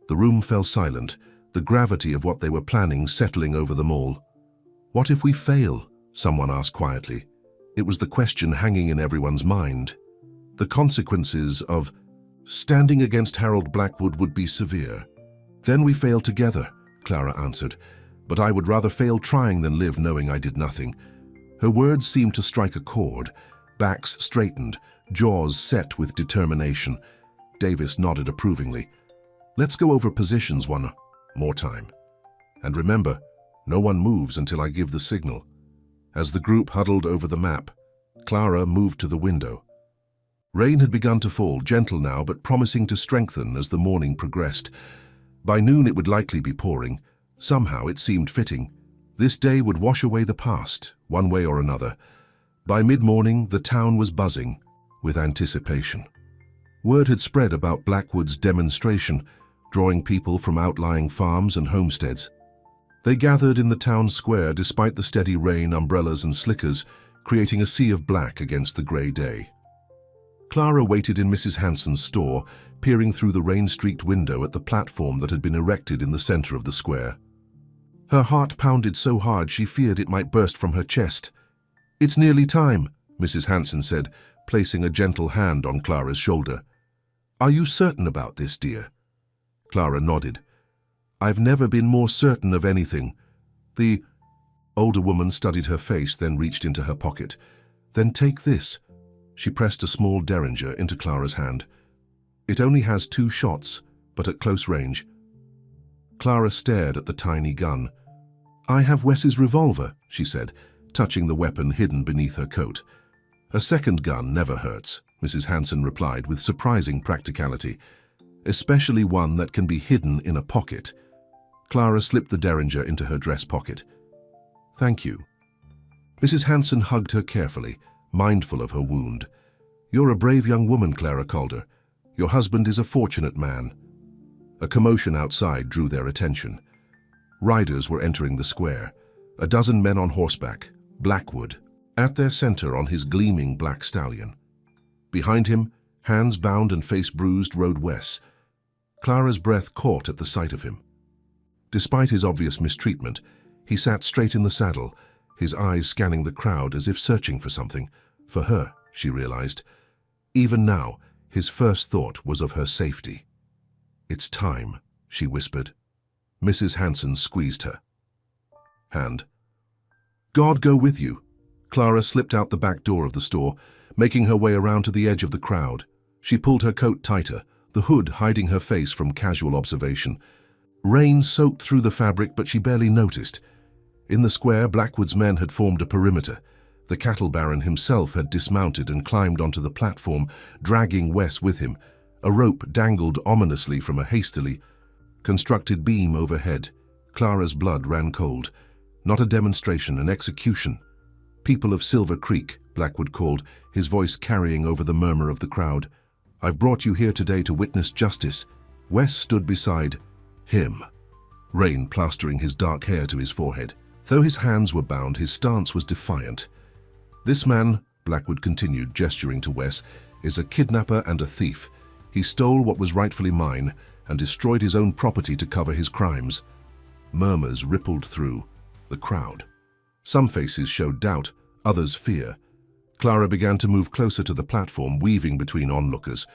A: The room fell silent, the gravity of what they were planning settling over them all. What if we fail? Someone asked quietly. It was the question hanging in everyone's mind. The consequences of standing against Harold Blackwood would be severe. Then we fail together, Clara answered. But I would rather fail trying than live knowing I did nothing. Her words seemed to strike a chord. Backs straightened, jaws set with determination. Davis nodded approvingly. Let's go over positions one more time. And remember, no one moves until I give the signal. As the group huddled over the map, Clara moved to the window. Rain had begun to fall, gentle now, but promising to strengthen as the morning progressed. By noon it would likely be pouring. Somehow it seemed fitting. This day would wash away the past, one way or another. By mid-morning, the town was buzzing with anticipation. Word had spread about Blackwood's demonstration, drawing people from outlying farms and homesteads. They gathered in the town square despite the steady rain, umbrellas and slickers, creating a sea of black against the grey day. Clara waited in Mrs. Hanson's store, peering through the rain-streaked window at the platform that had been erected in the center of the square. Her heart pounded so hard she feared it might burst from her chest. It's nearly time, Mrs. Hanson said, placing a gentle hand on Clara's shoulder. Are you certain about this, dear? Clara nodded. I've never been more certain of anything. The Older woman studied her face, then reached into her pocket. Then take this. She pressed a small derringer into Clara's hand. It only has 2 shots, but at close range. Clara stared at the tiny gun. I have Wes's revolver, she said, touching the weapon hidden beneath her coat. A second gun never hurts, Mrs. Hanson replied with surprising practicality, especially one that can be hidden in a pocket. Clara slipped the derringer into her dress pocket. Thank you. Mrs. Hanson hugged her carefully, mindful of her wound. You're a brave young woman, Clara Calder. Your husband is a fortunate man. A commotion outside drew their attention. Riders were entering the square. A dozen men on horseback, Blackwood, at their center on his gleaming black stallion. Behind him, hands bound and face bruised, rode Wes. Clara's breath caught at the sight of him. Despite his obvious mistreatment, he sat straight in the saddle, his eyes scanning the crowd as if searching for something. For her, she realized. Even now, his first thought was of her safety. It's time, she whispered. Mrs. Hanson squeezed her hand. God go with you. Clara slipped out the back door of the store, making her way around to the edge of the crowd. She pulled her coat tighter, the hood hiding her face from casual observation. Rain soaked through the fabric, but she barely noticed. In the square, Blackwood's men had formed a perimeter. The cattle baron himself had dismounted and climbed onto the platform, dragging Wes with him. A rope dangled ominously from a hastily constructed beam overhead. Clara's blood ran cold. Not a demonstration, an execution. People of Silver Creek, Blackwood called, his voice carrying over the murmur of the crowd. I've brought you here today to witness justice. Wes stood beside him, rain plastering his dark hair to his forehead. Though his hands were bound, his stance was defiant. This man, Blackwood continued, gesturing to Wes, is a kidnapper and a thief. He stole what was rightfully mine and destroyed his own property to cover his crimes. Murmurs rippled through the crowd. Some faces showed doubt, others fear. Clara began to move closer to the platform, weaving between onlookers.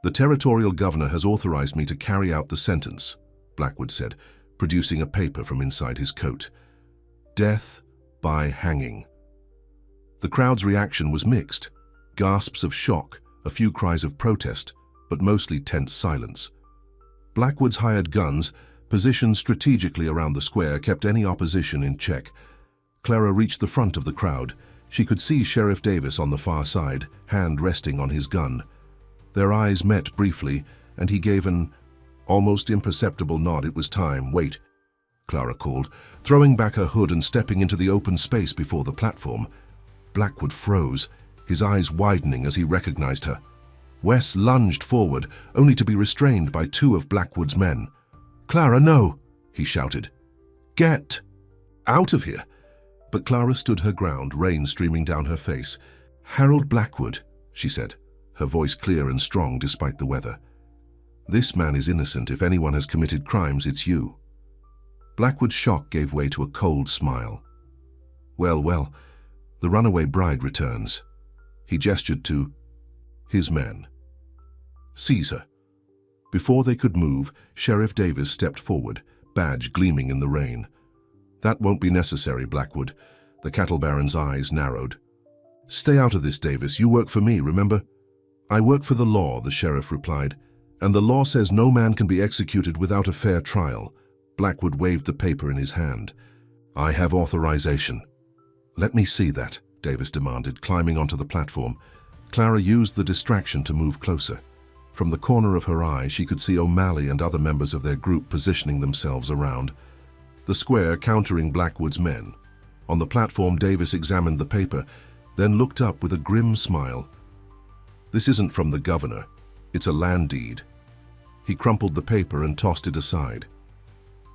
A: The territorial governor has authorized me to carry out the sentence, Blackwood said, producing a paper from inside his coat. Death by hanging. The crowd's reaction was mixed. Gasps of shock, a few cries of protest, but mostly tense silence. Blackwood's hired guns, positioned strategically around the square, kept any opposition in check. Clara reached the front of the crowd. She could see Sheriff Davis on the far side, hand resting on his gun. Their eyes met briefly, and he gave an almost imperceptible nod. It was time. Wait, Clara called, throwing back her hood and stepping into the open space before the platform. Blackwood froze, his eyes widening as he recognized her. Wes lunged forward, only to be restrained by 2 of Blackwood's men. Clara, no, he shouted. Get out of here. But Clara stood her ground, rain streaming down her face. Harold Blackwood, she said, her voice clear and strong despite the weather. This man is innocent. If anyone has committed crimes, it's you. Blackwood's shock gave way to a cold smile. Well, well, the runaway bride returns. He gestured to his men. Seize her. Before they could move, Sheriff Davis stepped forward, badge gleaming in the rain. That won't be necessary, Blackwood. The cattle baron's eyes narrowed. Stay out of this, Davis. You work for me, remember? I work for the law, the sheriff replied, and the law says no man can be executed without a fair trial. Blackwood waved the paper in his hand. I have authorization. Let me see that, Davis demanded, climbing onto the platform. Clara used the distraction to move closer. From the corner of her eye, she could see O'Malley and other members of their group positioning themselves around the square, countering Blackwood's men. On the platform, Davis examined the paper, then looked up with a grim smile. This isn't from the governor. It's a land deed. He crumpled the paper and tossed it aside.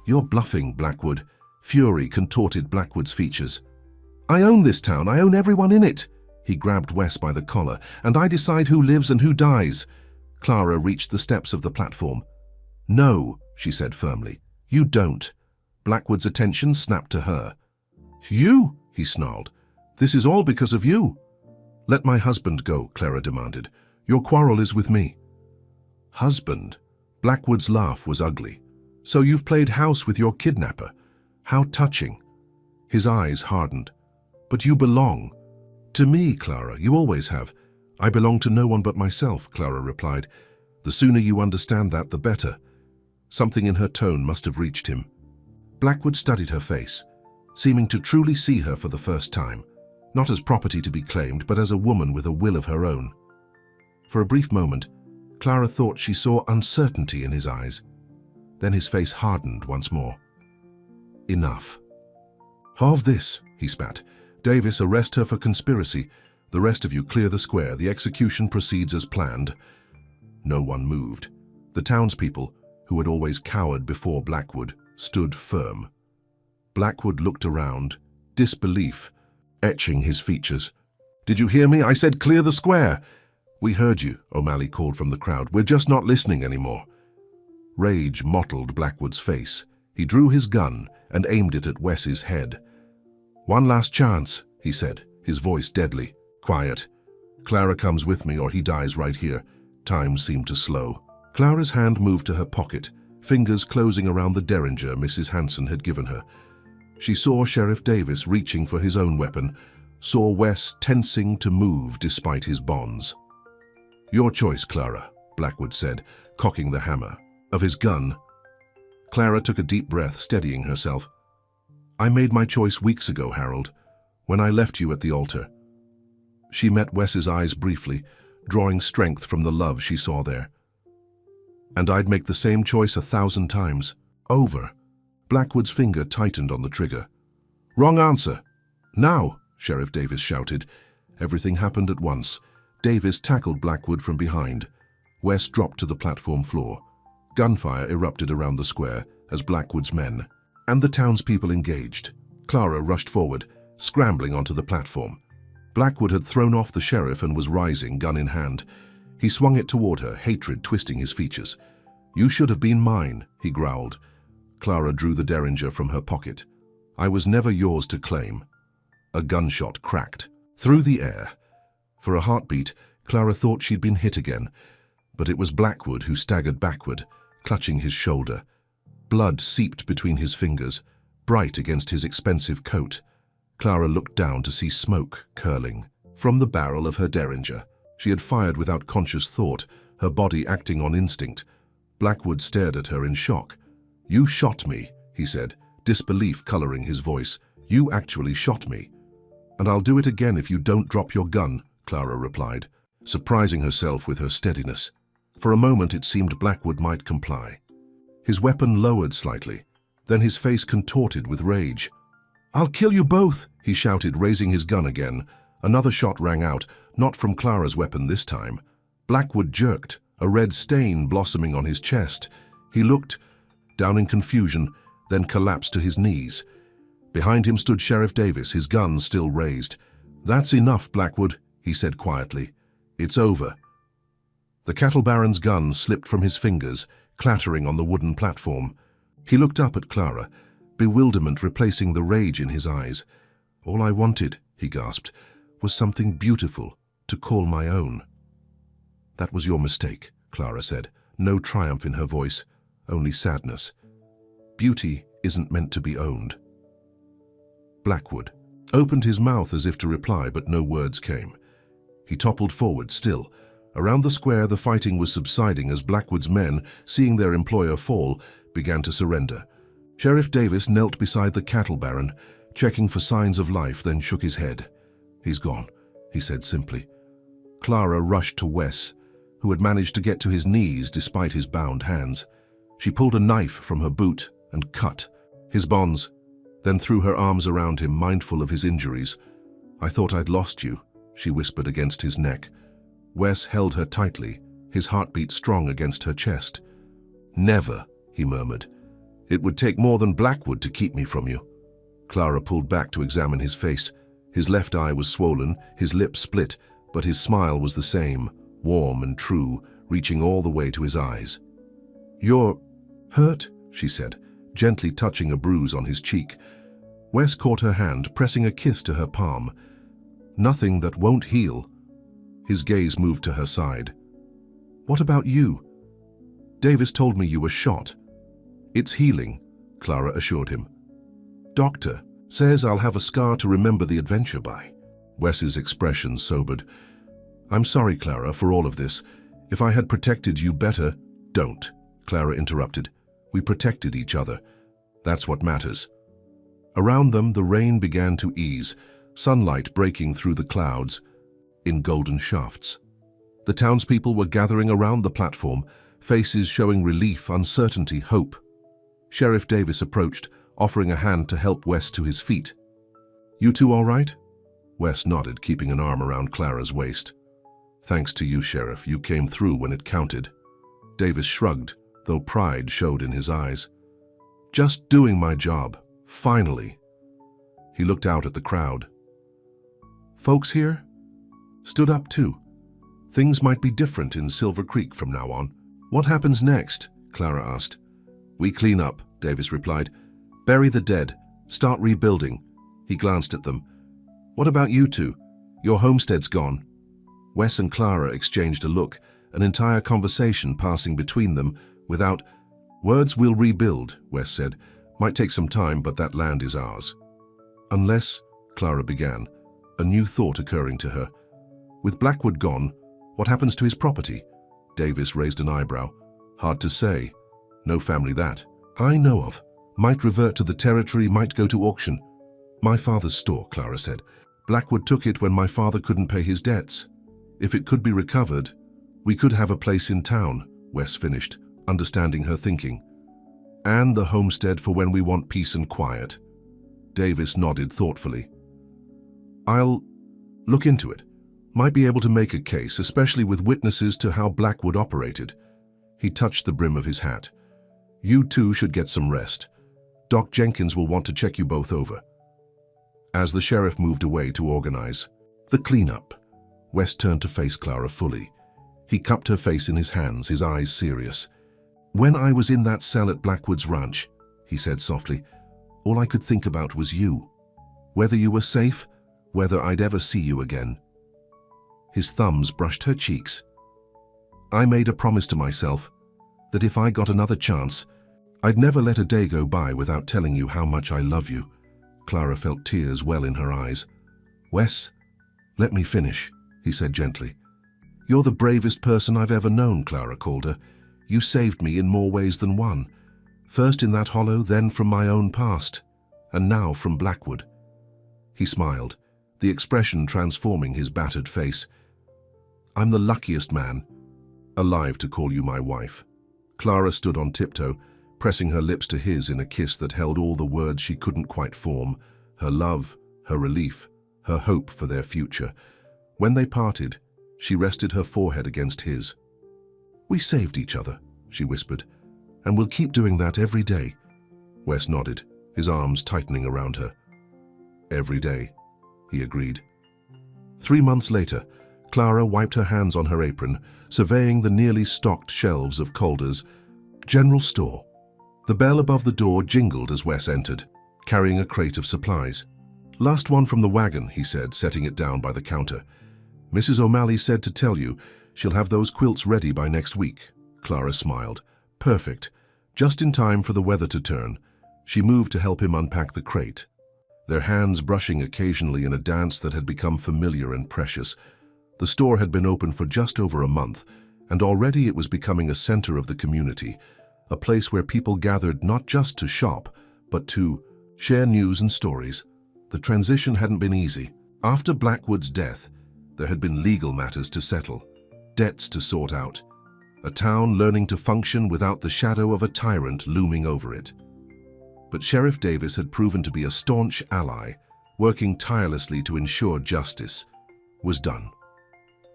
A: You're bluffing, Blackwood. Fury contorted Blackwood's features. I own this town. I own everyone in it. He grabbed Wes by the collar, and I decide who lives and who dies. Clara reached the steps of the platform. No, she said firmly. You don't. Blackwood's attention snapped to her. You? He snarled. This is all because of you. Let my husband go, Clara demanded. Your quarrel is with me. Husband? Blackwood's laugh was ugly. So you've played house with your kidnapper. How touching. His eyes hardened. "But you belong." "To me, Clara, you always have." "I belong to no one but myself," Clara replied. "The sooner you understand that, the better." Something in her tone must have reached him. Blackwood studied her face, seeming to truly see her for the first time, not as property to be claimed, but as a woman with a will of her own. For a brief moment, Clara thought she saw uncertainty in his eyes. Then his face hardened once more. "Enough." "Halve this," he spat. "Davis, arrest her for conspiracy. The rest of you clear the square. The execution proceeds as planned." No one moved. The townspeople, who had always cowered before Blackwood, stood firm. Blackwood looked around, disbelief etching his features. "Did you hear me? I said clear the square." "We heard you," O'Malley called from the crowd. "We're just not listening anymore." Rage mottled Blackwood's face. He drew his gun and aimed it at Wes's head. "One last chance," he said, his voice deadly. "Quiet. Clara comes with me or he dies right here." Time seemed to slow. Clara's hand moved to her pocket, fingers closing around the derringer Mrs. Hanson had given her. She saw Sheriff Davis reaching for his own weapon, saw Wes tensing to move despite his bonds. "Your choice, Clara," Blackwood said, cocking the hammer of his gun. Clara took a deep breath, steadying herself. "I made my choice weeks ago, Harold, when I left you at the altar." She met Wes's eyes briefly, drawing strength from the love she saw there. "And I'd make the same choice 1,000 times. Over." Blackwood's finger tightened on the trigger. "Wrong answer." "Now!" Sheriff Davis shouted. Everything happened at once. Davis tackled Blackwood from behind. Wes dropped to the platform floor. Gunfire erupted around the square as Blackwood's men and the townspeople engaged. Clara rushed forward, scrambling onto the platform. Blackwood had thrown off the sheriff and was rising, gun in hand. He swung it toward her, hatred twisting his features. "You should have been mine," he growled. Clara drew the derringer from her pocket. "I was never yours to claim." A gunshot cracked through the air. For a heartbeat, Clara thought she'd been hit again, but it was Blackwood who staggered backward, clutching his shoulder. Blood seeped between his fingers, bright against his expensive coat. Clara looked down to see smoke curling from the barrel of her derringer. She had fired without conscious thought, her body acting on instinct. Blackwood stared at her in shock. "You shot me," he said, disbelief coloring his voice. "You actually shot me." "And I'll do it again if you don't drop your gun," Clara replied, surprising herself with her steadiness. For a moment it seemed Blackwood might comply. His weapon lowered slightly, then his face contorted with rage. "I'll kill you both," he shouted, raising his gun again. Another shot rang out, not from Clara's weapon this time. Blackwood jerked, a red stain blossoming on his chest. He looked down in confusion, then collapsed to his knees. Behind him stood Sheriff Davis, his gun still raised. "That's enough, Blackwood," he said quietly. "It's over." The cattle baron's gun slipped from his fingers, clattering on the wooden platform. He looked up at Clara, bewilderment replacing the rage in his eyes. "All I wanted," he gasped, "was something beautiful to call my own." "That was your mistake," Clara said, no triumph in her voice, only sadness. "Beauty isn't meant to be owned." Blackwood opened his mouth as if to reply, but no words came. He toppled forward still. Around the square the fighting was subsiding as Blackwood's men, seeing their employer fall, began to surrender. Sheriff Davis knelt beside the cattle baron, checking for signs of life, then shook his head. "He's gone," he said simply. Clara rushed to Wes, who had managed to get to his knees despite his bound hands. She pulled a knife from her boot and cut his bonds, then threw her arms around him, mindful of his injuries. "I thought I'd lost you," she whispered against his neck. Wes held her tightly, his heartbeat strong against her chest. "Never," he murmured. "It would take more than Blackwood to keep me from you." Clara pulled back to examine his face. His left eye was swollen, his lips split, but his smile was the same, warm and true, reaching all the way to his eyes. "You're hurt?" she said, gently touching a bruise on his cheek. Wes caught her hand, pressing a kiss to her palm. "Nothing that won't heal." His gaze moved to her side. "What about you? Davis told me you were shot." "It's healing," Clara assured him. "Doctor," Says I'll have a scar to remember the adventure by. Wes's expression sobered. I'm sorry, Clara, for all of this. If I had protected you better— Don't, Clara interrupted. We protected each other. That's what matters. Around them, the rain began to ease, sunlight breaking through the clouds in golden shafts. The townspeople were gathering around the platform, faces showing relief, uncertainty, hope. Sheriff Davis approached, offering a hand to help Wes to his feet. You two all right? Wes nodded, keeping an arm around Clara's waist. Thanks to you, Sheriff. You came through when it counted. Davis shrugged, though pride showed in his eyes. Just doing my job. Finally. He looked out at the crowd. Folks here stood up too. Things might be different in Silver Creek from now on. What happens next? Clara asked. We clean up, Davis replied. Bury the dead. Start rebuilding. He glanced at them. What about you two? Your homestead's gone. Wes and Clara exchanged a look, an entire conversation passing between them without words. We'll rebuild, Wes said. Might take some time, but that land is ours. Unless, Clara began, a new thought occurring to her. With Blackwood gone, what happens to his property? Davis raised an eyebrow. Hard to say. No family that I know of. Might revert to the territory, might go to auction. My father's store, Clara said. Blackwood took it when my father couldn't pay his debts. If it could be recovered, we could have a place in town, Wes finished, understanding her thinking. And the homestead for when we want peace and quiet. Davis nodded thoughtfully. I'll look into it. Might be able to make a case, especially with witnesses to how Blackwood operated. He touched the brim of his hat. You two should get some rest. Doc Jenkins will want to check you both over. As the sheriff moved away to organize the cleanup, Wes turned to face Clara fully. He cupped her face in his hands, his eyes serious. When I was in that cell at Blackwood's ranch, he said softly, all I could think about was you. Whether you were safe, whether I'd ever see you again. His thumbs brushed her cheeks. I made a promise to myself that if I got another chance, I'd never let a day go by without telling you how much I love you. Clara felt tears well in her eyes. Wes, let me finish, he said gently. You're the bravest person I've ever known, Clara called her. You saved me in more ways than one. First in that hollow, then from my own past, and now from Blackwood. He smiled, the expression transforming his battered face. I'm the luckiest man alive to call you my wife. Clara stood on tiptoe, pressing her lips to his in a kiss that held all the words she couldn't quite form, her love, her relief, her hope for their future. When they parted, she rested her forehead against his. We saved each other, she whispered, and we'll keep doing that every day. Wes nodded, his arms tightening around her. Every day, he agreed. 3 months later, Clara wiped her hands on her apron, surveying the nearly stocked shelves of Calder's general store. The bell above the door jingled as Wes entered, carrying a crate of supplies. Last one from the wagon, he said, setting it down by the counter. Mrs. O'Malley said to tell you she'll have those quilts ready by next week. Clara smiled. Perfect. Just in time for the weather to turn. She moved to help him unpack the crate, their hands brushing occasionally in a dance that had become familiar and precious. The store had been open for just over a month, and already it was becoming a center of the community, a place where people gathered not just to shop, but to share news and stories. The transition hadn't been easy. After Blackwood's death, there had been legal matters to settle, debts to sort out, a town learning to function without the shadow of a tyrant looming over it. But Sheriff Davis had proven to be a staunch ally, working tirelessly to ensure justice was done.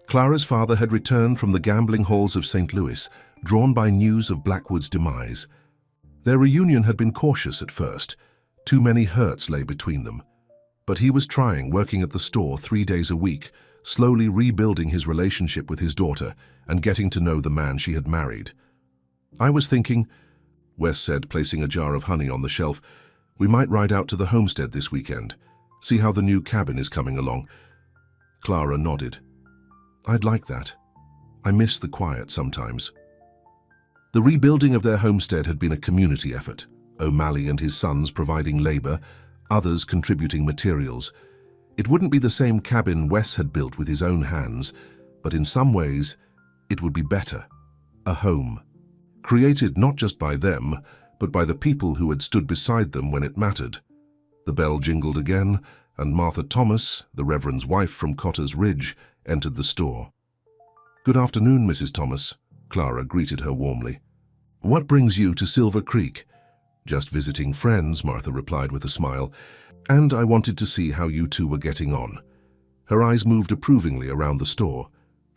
A: Clara's father had returned from the gambling halls of St. Louis, drawn by news of Blackwood's demise. Their reunion had been cautious at first. Too many hurts lay between them. But he was trying, working at the store 3 days a week, slowly rebuilding his relationship with his daughter and getting to know the man she had married. I was thinking, Wes said, placing a jar of honey on the shelf, we might ride out to the homestead this weekend, see how the new cabin is coming along. Clara nodded. I'd like that. I miss the quiet sometimes. The rebuilding of their homestead had been a community effort, O'Malley and his sons providing labor, others contributing materials. It wouldn't be the same cabin Wes had built with his own hands, but in some ways, it would be better. A home. Created not just by them, but by the people who had stood beside them when it mattered. The bell jingled again, and Martha Thomas, the Reverend's wife from Cotter's Ridge, entered the store. "Good afternoon, Mrs. Thomas," Clara greeted her warmly. "What brings you to Silver Creek?" "Just visiting friends," Martha replied with a smile, "and I wanted to see how you two were getting on." Her eyes moved approvingly around the store.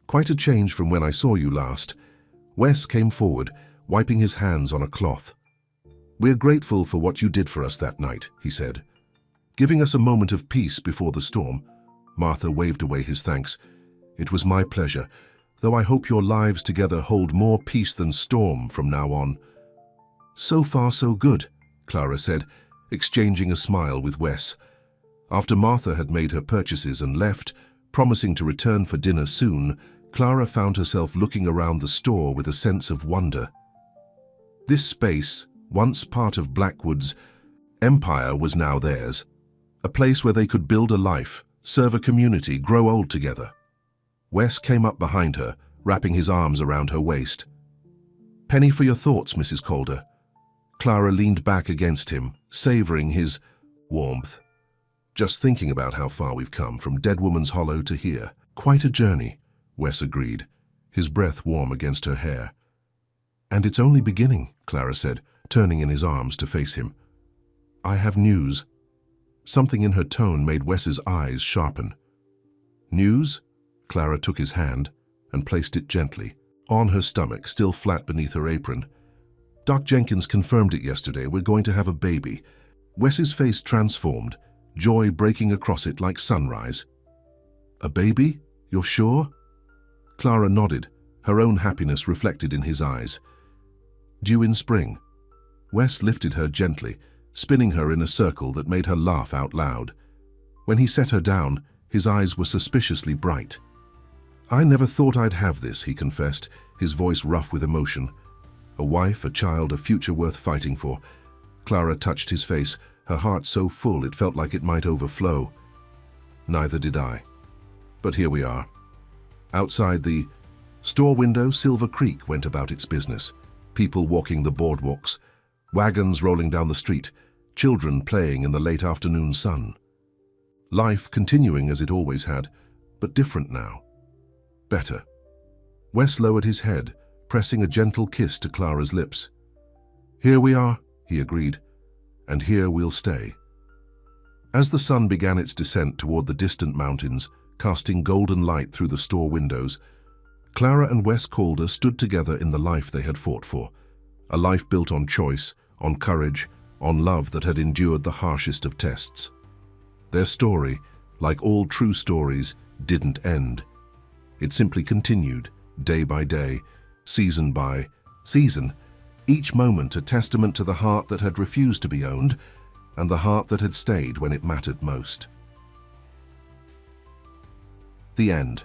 A: "Quite a change from when I saw you last." Wes came forward, wiping his hands on a cloth. "We're grateful for what you did for us that night," he said. "Giving us a moment of peace before the storm." Martha waved away his thanks. "It was my pleasure, though I hope your lives together hold more peace than storm from now on." "So far, so good," Clara said, exchanging a smile with Wes. After Martha had made her purchases and left, promising to return for dinner soon, Clara found herself looking around the store with a sense of wonder. This space, once part of Blackwood's empire, was now theirs. A place where they could build a life, serve a community, grow old together. Wes came up behind her, wrapping his arms around her waist. "Penny for your thoughts, Mrs. Calder." Clara leaned back against him, savoring his warmth. "Just thinking about how far we've come, from Dead Woman's Hollow to here. Quite a journey," Wes agreed, his breath warm against her hair. "And it's only beginning," Clara said, turning in his arms to face him. "I have news." Something in her tone made Wes's eyes sharpen. "News?" Clara took his hand and placed it gently on her stomach, still flat beneath her apron. "Doc Jenkins confirmed it yesterday. We're going to have a baby." Wes's face transformed, joy breaking across it like sunrise. "A baby? You're sure?" Clara nodded, her own happiness reflected in his eyes. "Due in spring." Wes lifted her gently, spinning her in a circle that made her laugh out loud. When he set her down, his eyes were suspiciously bright. "I never thought I'd have this," he confessed, his voice rough with emotion. "A wife, a child, a future worth fighting for." Clara touched his face, her heart so full it felt like it might overflow. "Neither did I. But here we are." Outside the store window, Silver Creek went about its business. People walking the boardwalks, wagons rolling down the street, children playing in the late afternoon sun. Life continuing as it always had, but different now. Better. Wes lowered his head, pressing a gentle kiss to Clara's lips. "Here we are," he agreed, "and here we'll stay." As the sun began its descent toward the distant mountains, casting golden light through the store windows, Clara and Wes Calder stood together in the life they had fought for, a life built on choice, on courage, on love that had endured the harshest of tests. Their story, like all true stories, didn't end. It simply continued, day by day, season by season, each moment a testament to the heart that had refused to be owned and the heart that had stayed when it mattered most. The end.